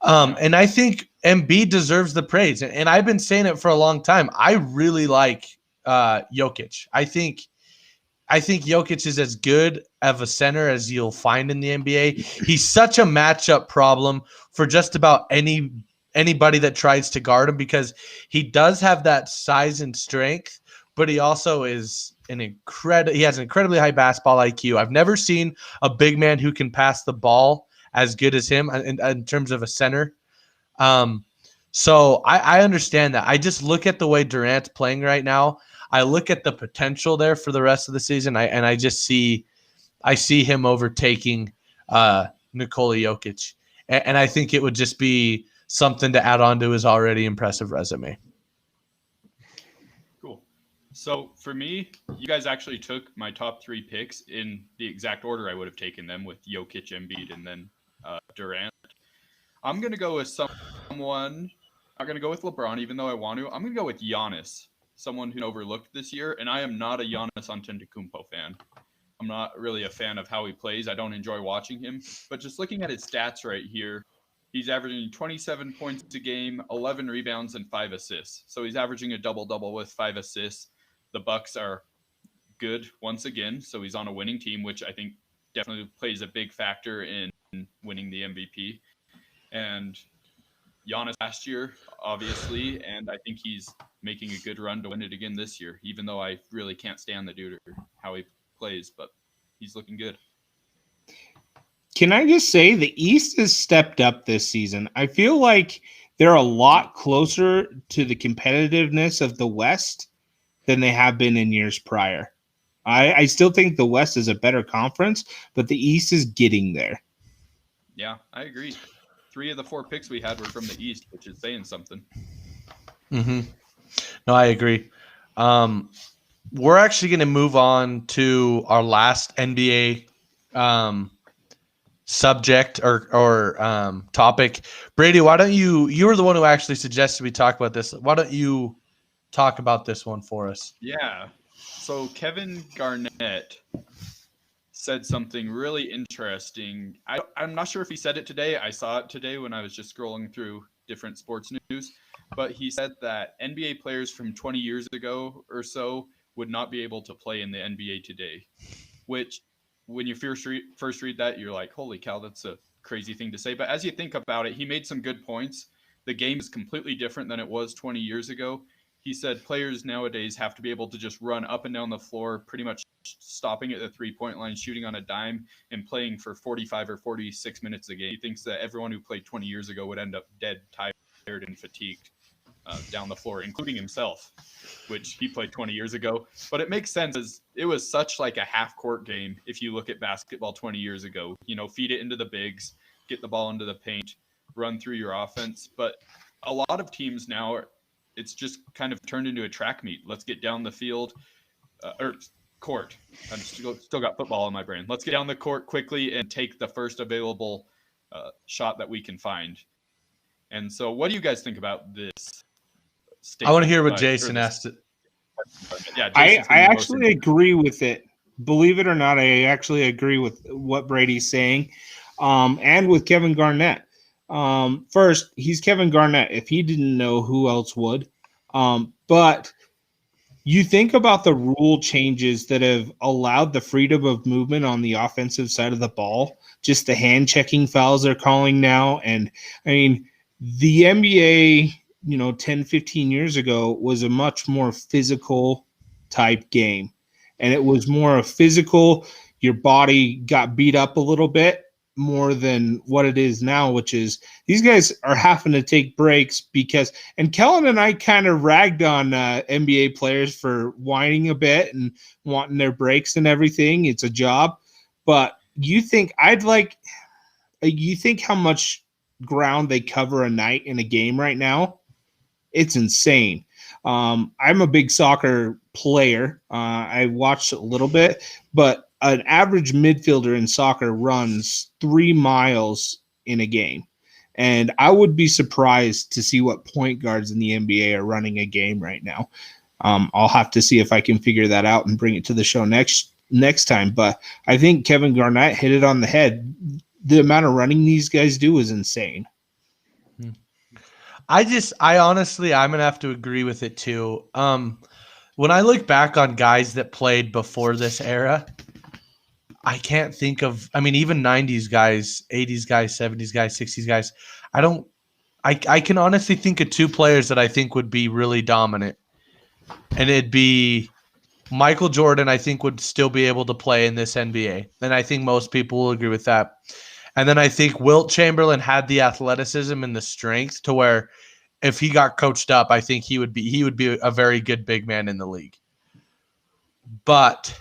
And I think Embiid deserves the praise. And I've been saying it for a long time. I really like Jokic. I think I think Jokic is as good of a center as you'll find in the NBA. He's such a matchup problem for just about anybody that tries to guard him because he does have that size and strength, but he also is he has an incredibly high basketball IQ. I've never seen a big man who can pass the ball as good as him in terms of a center. So I understand that. I just look at the way Durant's playing right now. I look at the potential there for the rest of the season, I see him overtaking Nikola Jokic, and I think it would just be something to add on to his already impressive resume. Cool. So for me, you guys actually took my top 3 picks in the exact order I would have taken them, with Jokic, Embiid, and then Durant. I'm going to go with someone. I'm going to go with LeBron, even though I want to. I'm going to go with Giannis, someone who overlooked this year, and I am not a Giannis Antetokounmpo fan. I'm not really a fan of how he plays. I don't enjoy watching him, but just looking at his stats right here, he's averaging 27 points a game, 11 rebounds, and 5 assists. So he's averaging a double-double with 5 assists. The Bucks are good once again, so he's on a winning team, which I think definitely plays a big factor in winning the MVP. And Giannis last year, obviously, and I think he's making a good run to win it again this year, even though I really can't stand the dude or how he plays, but he's looking good. Can I just say the East has stepped up this season? I feel like they're a lot closer to the competitiveness of the West than they have been in years prior. I still think the West is a better conference, but the East is getting there. Yeah, I agree. 3 of the 4 picks we had were from the East, which is saying something. Mm-hmm. No, I agree. We're actually going to move on to our last NBA subject or topic. Brady, why don't you were the one who actually suggested we talk about this. Why don't you talk about this one for us? Yeah. So Kevin Garnett said something really interesting. I'm not sure if he said it today. I saw it today when I was just scrolling through different sports news. But he said that NBA players from 20 years ago or so would not be able to play in the NBA today. Which, when you first read that, you're like, holy cow, that's a crazy thing to say. But as you think about it, he made some good points. The game is completely different than it was 20 years ago. He said players nowadays have to be able to just run up and down the floor, pretty much stopping at the three-point line, shooting on a dime, and playing for 45 or 46 minutes a game. He thinks that everyone who played 20 years ago would end up dead, tired, and fatigued down the floor, including himself, which he played 20 years ago. But it makes sense, as it was such like a half-court game if you look at basketball 20 years ago. You know, feed it into the bigs, get the ball into the paint, run through your offense. But a lot of teams now it's just kind of turned into a track meet. Let's get down the field or court. I'm still got football in my brain. Let's get down the court quickly and take the first available shot that we can find. And so what do you guys think about this? I want to hear what Jason asked. Yeah, I actually agree with it. Believe it or not, I actually agree with what Brady's saying, and with Kevin Garnett. First, he's Kevin Garnett. If he didn't know, who else would? But you think about the rule changes that have allowed the freedom of movement on the offensive side of the ball, just the hand checking fouls they're calling now. And I mean, the NBA, 10, 15 years ago was a much more physical type game. And it was more physical. Your body got beat up a little bit more than what it is now, which is these guys are having to take breaks because, and Kellen and I kind of ragged on NBA players for whining a bit and wanting their breaks and everything. It's a job. But you think how much ground they cover a night in a game right now? It's insane. I'm a big soccer player. I watched a little bit, but an average midfielder in soccer runs 3 miles in a game. And I would be surprised to see what point guards in the NBA are running a game right now. I'll have to see if I can figure that out and bring it to the show next time. But I think Kevin Garnett hit it on the head. The amount of running these guys do is insane. I honestly, I'm going to have to agree with it too. when I look back on guys that played before this era, I can't think of. I mean, even 90s guys, 80s guys, 70s guys, 60s guys. I can honestly think of 2 players that I think would be really dominant, and it'd be Michael Jordan. I think would still be able to play in this NBA, and I think most people will agree with that. And then I think Wilt Chamberlain had the athleticism and the strength to where if he got coached up, I think he would be a very good big man in the league. But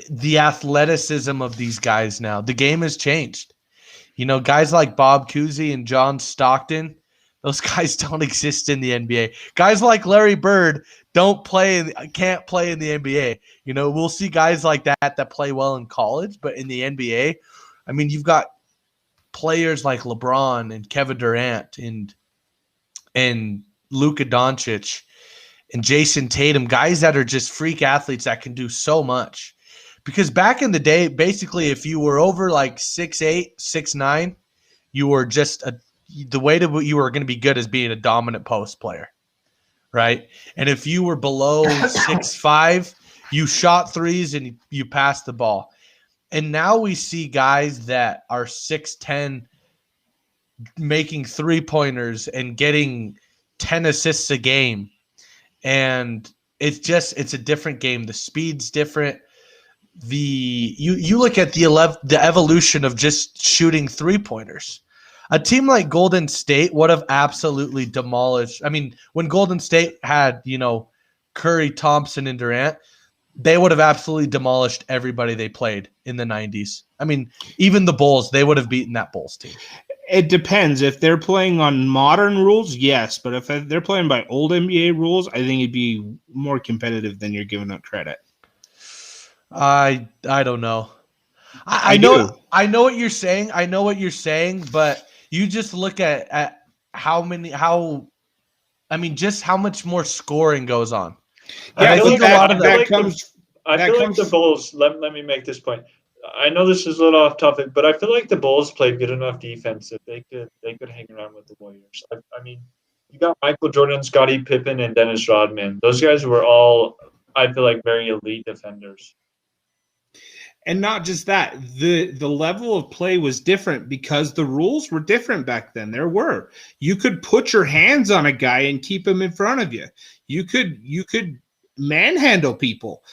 the athleticism of these guys now, the game has changed. You know, guys like Bob Cousy and John Stockton, those guys don't exist in the NBA. Guys like Larry Bird can't play in the NBA. You know, we'll see guys like that play well in college, but in the NBA, I mean, you've got players like LeBron and Kevin Durant and Luka Doncic and Jason Tatum, guys that are just freak athletes that can do so much. Because back in the day, basically, if you were over like 6'8", 6'9", you were just the way you were going to be good is being a dominant post player, right? And if you were below 6'5", you shot threes and you passed the ball. And now we see guys that are 6'10", making 3-pointers and getting 10 assists a game. And it's a different game. The speed's different. You look at the evolution of just shooting 3-pointers. A team like Golden State would have absolutely demolished. I mean, when Golden State had, Curry, Thompson, and Durant, they would have absolutely demolished everybody they played in the 90s. I mean, even the Bulls, they would have beaten that Bulls team. It depends. If they're playing on modern rules, yes. But if they're playing by old NBA rules, I think it'd be more competitive than you're giving it credit. I don't know. I know what you're saying. I know what you're saying, but you just look at just how much more scoring goes on. Yeah, I feel like the Bulls. Let me make this point. I know this is a little off topic, but I feel like the Bulls played good enough defense that they could hang around with the Warriors. I mean, you got Michael Jordan, Scottie Pippen, and Dennis Rodman. Those guys were all, I feel like, very elite defenders. And not just that, the level of play was different because the rules were different back then. You could put your hands on a guy and keep him in front of you. You could manhandle people.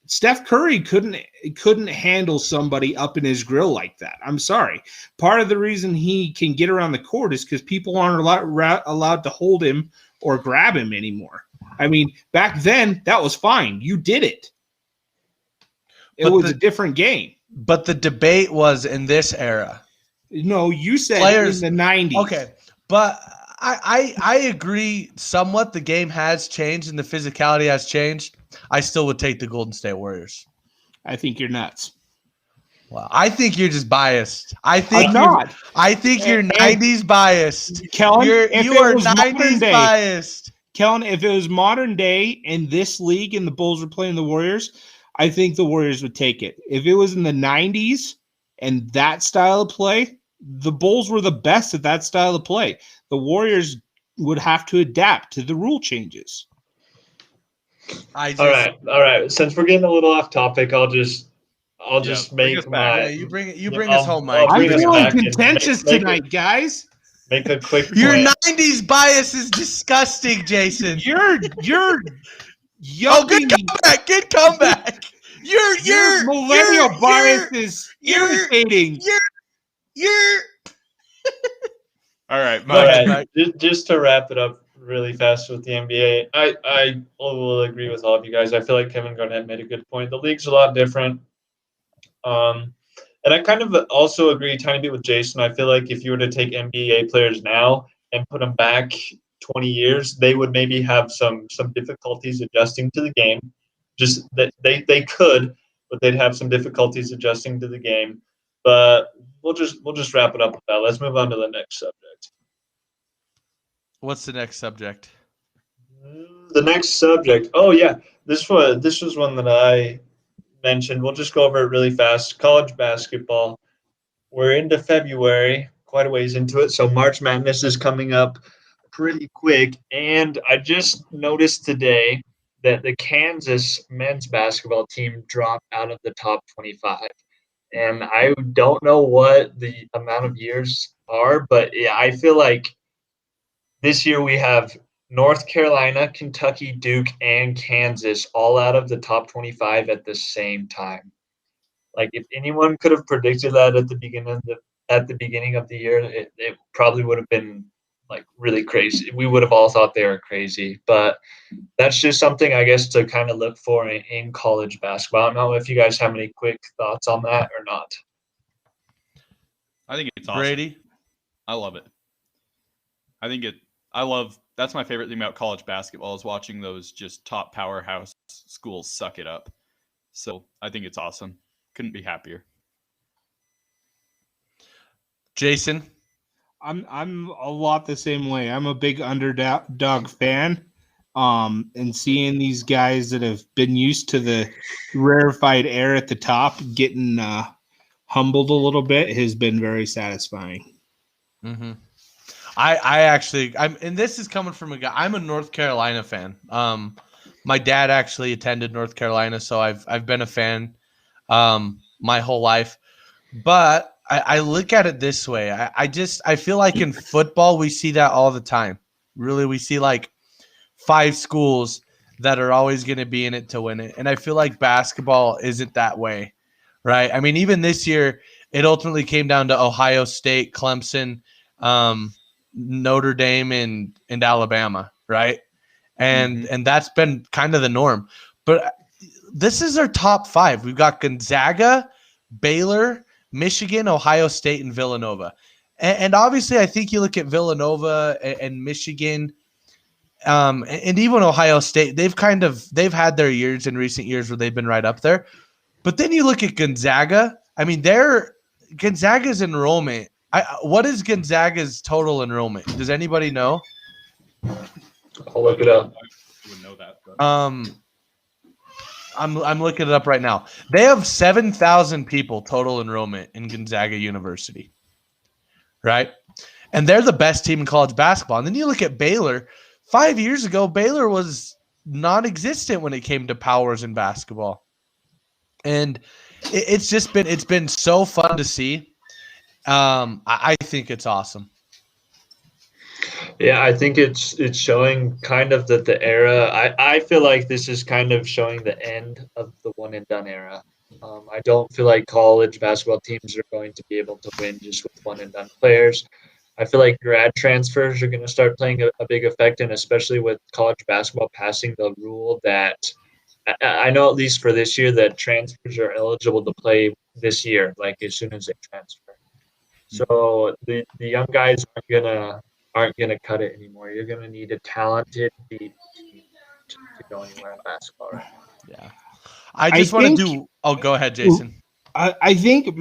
Steph Curry couldn't handle somebody up in his grill like that. I'm sorry. Part of the reason he can get around the court is because people aren't allowed to hold him or grab him anymore. I mean, back then, that was fine. You did it. It was a different game. But the debate was in this era. No, you said players in the 90s. Okay, but I agree somewhat. The game has changed and the physicality has changed. I still would take the Golden State Warriors. I think you're nuts. Well, I think you're just biased. I think you're 90s biased. Kellen, you are 90s biased. Kellen, if it was modern day in this league and the Bulls were playing the Warriors, I think the Warriors would take it. If it was in the 90s and that style of play, the Bulls were the best at that style of play. The Warriors would have to adapt to the rule changes. All right. Since we're getting a little off topic, I'll just make my. You bring us home, Mike. I'm feeling contentious tonight, guys. Make a quick. Your 90s bias is disgusting, Jason. You're good comeback. Good comeback. Your millennial bias is irritating. All right, Mike. Just to wrap it up really fast with the NBA, I will agree with all of you guys. I feel like Kevin Garnett made a good point. The league's a lot different. And I kind of also agree a tiny bit with Jason. I feel like if you were to take NBA players now and put them back 20 years, they would maybe have some difficulties adjusting to the game. Just that they could, but they'd have some difficulties adjusting to the game. But we'll just wrap it up with that. Let's move on to the next subject. What's the next subject? The next subject. Oh yeah, this was one that I mentioned. We'll just go over it really fast. College basketball. We're into February, quite a ways into it. So March Madness is coming up. pretty quick. And I just noticed today that the Kansas men's basketball team dropped out of the top 25. And I don't know what the amount of years are, but yeah, I feel like this year we have North Carolina, Kentucky, Duke, and Kansas all out of the top 25 at the same time. Like if anyone could have predicted that at the beginning of the year, it probably would have been like really crazy. We would have all thought they were crazy, but that's just something I guess to kind of look for in college basketball. I don't know if you guys have any quick thoughts on that or not. I think it's awesome. Brady? I love it. That's my favorite thing about college basketball is watching those just top powerhouse schools suck it up. So I think it's awesome. Couldn't be happier. Jason? I'm a lot the same way. I'm a big underdog fan. And seeing these guys that have been used to the rarefied air at the top getting humbled a little bit has been very satisfying. Mm-hmm. And this is coming from a guy. I'm a North Carolina fan. My dad actually attended North Carolina, so I've been a fan my whole life. But I look at it this way. I feel like in football we see that all the time. Really, we see like 5 schools that are always going to be in it to win it. And I feel like basketball isn't that way, right? I mean, even this year, it ultimately came down to Ohio State, Clemson, Notre Dame, and Alabama, right? And that's been kind of the norm. But this is our top 5. We've got Gonzaga, Baylor, Michigan, Ohio State, and Villanova. And obviously, I think you look at Villanova and Michigan, and even Ohio State, they've had their years in recent years where they've been right up there. But then you look at Gonzaga. I mean, Gonzaga's enrollment. What is Gonzaga's total enrollment? Does anybody know? I'll look it up. I would know that. But. I'm looking it up right now. They have 7,000 people total enrollment in Gonzaga University, right? And they're the best team in college basketball. And then you look at Baylor. 5 years ago, Baylor was non-existent when it came to powers in basketball. And it's been so fun to see. I think it's awesome. Yeah, I think it's showing kind of that the era. I feel like this is kind of showing the end of the one and done era. I don't feel like college basketball teams are going to be able to win just with one and done players. I feel like grad transfers are going to start playing a big effect, and especially with college basketball passing the rule that I know at least for this year that transfers are eligible to play this year, like as soon as they transfer. So the young guys aren't gonna cut it anymore. You're gonna need a talented deep team to go anywhere in basketball right now. Yeah, I just want to do. Oh, go ahead, Jason. I think,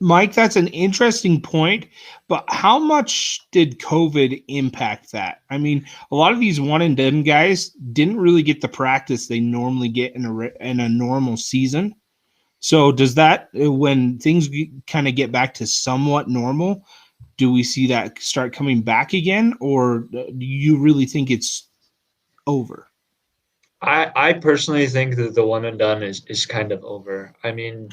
Mike, that's an interesting point, but how much did COVID impact that? I mean, a lot of these one and done guys didn't really get the practice they normally get in a normal season. So does that, when things kind of get back to somewhat normal, do we see that start coming back again, or do you really think it's over? I personally think that the one and done is kind of over. I mean,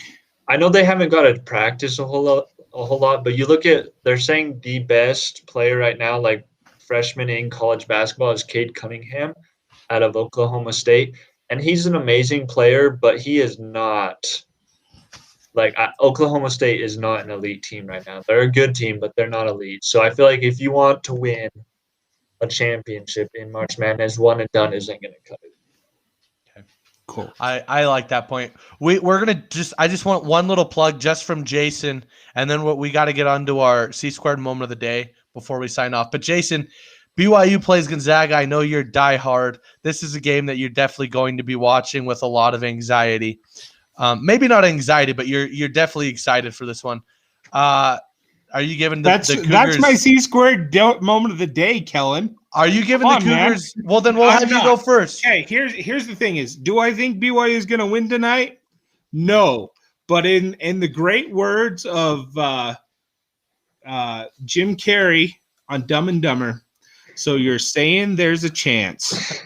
I know they haven't got to practice a whole lot, but you look at, they're saying the best player right now, like freshman in college basketball, is Cade Cunningham out of Oklahoma State. And he's an amazing player, but he is not Oklahoma State is not an elite team right now. They're a good team, but they're not elite. So I feel like if you want to win a championship in March Madness, one and done isn't going to cut it. Cool. I like that point. I just want one little plug just from Jason, and then we got to get onto our C-squared moment of the day before we sign off. But Jason, BYU plays Gonzaga. I know you're diehard. This is a game that you're definitely going to be watching with a lot of anxiety. Maybe not anxiety, but you're definitely excited for this one. Are you giving the Cougars? That's my C-squared moment of the day, Kellen. Are you giving the Cougars? Man. Well, then we'll have you go first. Okay, here's the thing is, do I think BYU is going to win tonight? No. But in the great words of Jim Carrey on Dumb and Dumber, So you're saying there's a chance.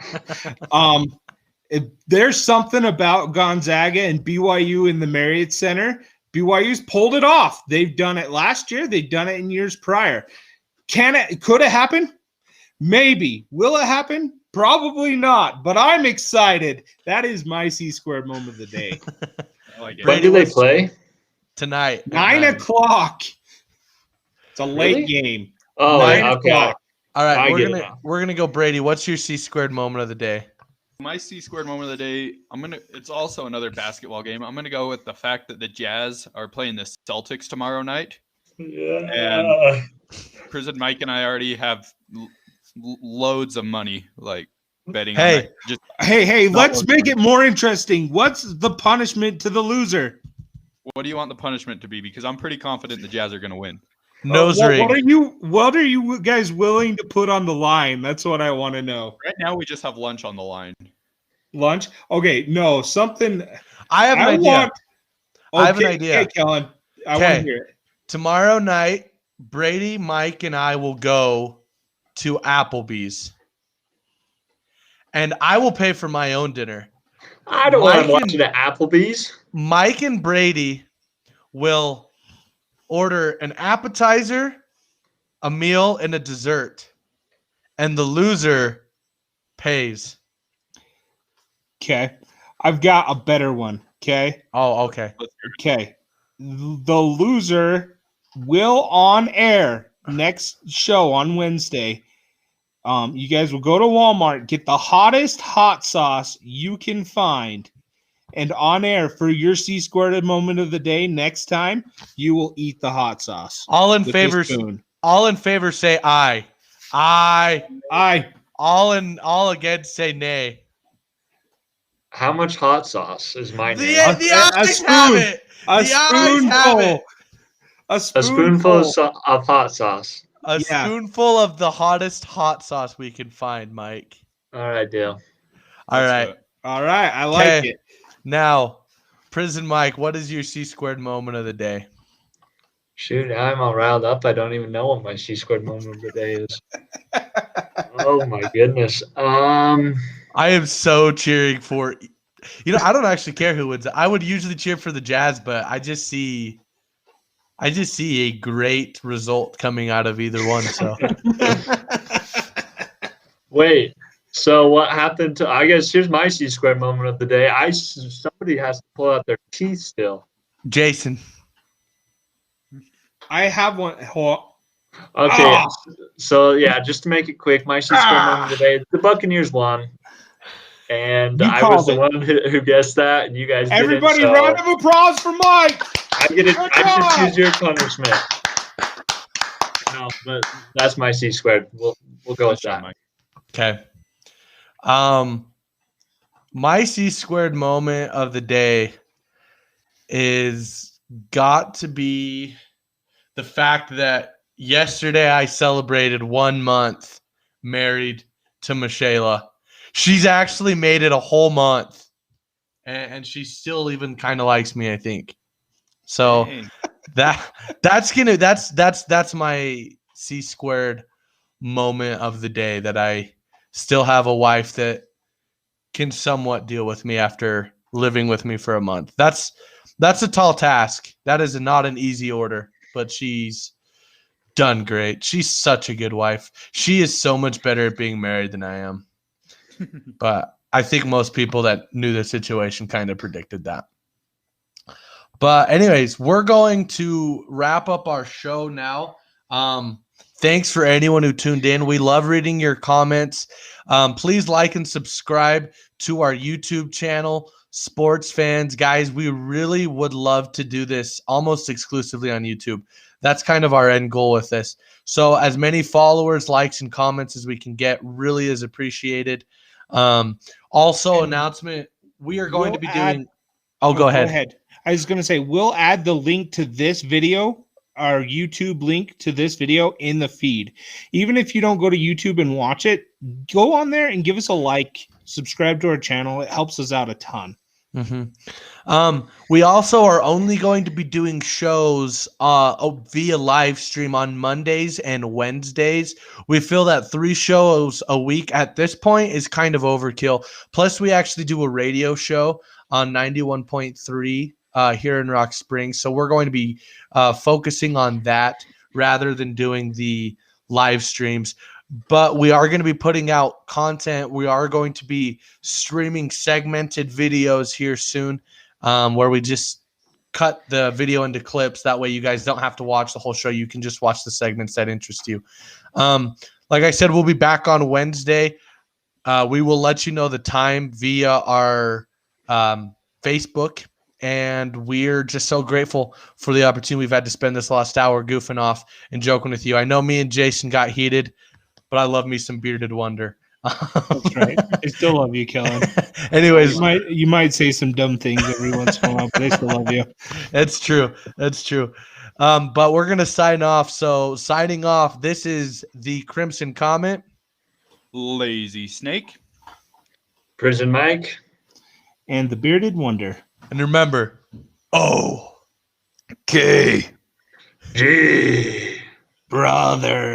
There's something about Gonzaga and BYU in the Marriott Center. BYU's pulled it off. They've done it last year. They've done it in years prior. Could it happen? Maybe. Will it happen? Probably not. But I'm excited. That is my C-squared moment of the day. When do they play? Tonight. 9 o'clock. It's a late Really? game. Oh, 9 okay. o'clock. All right, I we're gonna go Brady. What's your C-squared moment of the day? My C-squared moment of the day, it's also another basketball game. I'm gonna go with the fact that the Jazz are playing the Celtics tomorrow night. Yeah. Prison Mike and I already have loads of money, like betting Hey. on that. Hey, let's make it more interesting. What's the punishment to the loser? What do you want the punishment to be? Because I'm pretty confident the Jazz are gonna win. Nose ring. What are you guys willing to put on the line? That's what I want to know. Right now, we just have lunch on the line. Lunch? Okay, no, something. I have an idea. I have an Okay, idea. Kellen, I want to hear it. Tomorrow night, Brady, Mike, and I will go to Applebee's. And I will pay for my own dinner. I don't want to watch it at Applebee's. Mike and Brady will order an appetizer, a meal, and a dessert. And the loser pays. Okay. I've got a better one. Okay. Oh, okay. Okay. The loser will on air next show on Wednesday. You guys will go to Walmart, get the hottest hot sauce you can find, and on air for your C-squared moment of the day next time, you will eat the hot sauce. All in favor say aye. Aye. Aye. All against say nay. How much hot sauce is my name? The eyes have it. A spoonful of hot sauce. A spoonful of the hottest hot sauce we can find, Mike. All right, deal. All right. I like it. Now, Prison Mike, what is your C-squared moment of the day? Shoot, I'm all riled up. I don't even know what my C-squared moment of the day is. Oh my goodness. I am so cheering for. I don't actually care who wins. I would usually cheer for the Jazz, but I just see a great result coming out of either one. So, wait. So what happened to? I guess here's my C-squared moment of the day. Somebody has to pull out their teeth still. Jason. I have one. Okay. So yeah, just to make it quick, my C-squared moment of the day. The Buccaneers won, and I was the one who guessed that, and you guys didn't. Everybody, round of applause for Mike. I get it. I should choose your punishment. No, but that's my C-squared. We'll go with that. Mike. Okay. My C-squared moment of the day is got to be the fact that yesterday I celebrated 1 month married to Michaela. She's actually made it a whole month, and she still even kind of likes me, I think. So that's my C-squared moment of the day, that I still have a wife that can somewhat deal with me after living with me for a month. That's a tall task. That is not an easy order, but she's done great. She's such a good wife. She is so much better at being married than I am. But I think most people that knew the situation kind of predicted that. But anyways, we're going to wrap up our show now. Thanks for anyone who tuned in. We love reading your comments. Please like and subscribe to our YouTube channel, Sportsfans. Guys, we really would love to do this almost exclusively on YouTube. That's kind of our end goal with this. So as many followers, likes, and comments as we can get really is appreciated. Also, announcement, we are going to be doing – go ahead. I was going to say, we'll add the link to this video, our YouTube link to this video, in the feed. Even if you don't go to YouTube and watch it, go on there and give us a like, subscribe to our channel. It helps us out a ton. We also are only going to be doing shows via live stream on Mondays and Wednesdays. We feel that 3 shows a week at this point is kind of overkill. Plus, we actually do a radio show on 91.3 here in Rock Springs. So we're going to be focusing on that rather than doing the live streams. But we are going to be putting out content. We are going to be streaming segmented videos here soon, where we just cut the video into clips. That way you guys don't have to watch the whole show. You can just watch the segments that interest you. Like I said, we'll be back on Wednesday. We will let you know the time via our Facebook. And we're just so grateful for the opportunity we've had to spend this last hour goofing off and joking with you. I know me and Jason got heated, but I love me some Bearded Wonder. That's right. I still love you, Kellen. Anyways, you might say some dumb things every once in a while, but I still love you. That's true. But we're gonna sign off. So signing off. This is the Crimson Comet, Lazy Snake, Prison Mike, and the Bearded Wonder. and remember, O K G. Brother.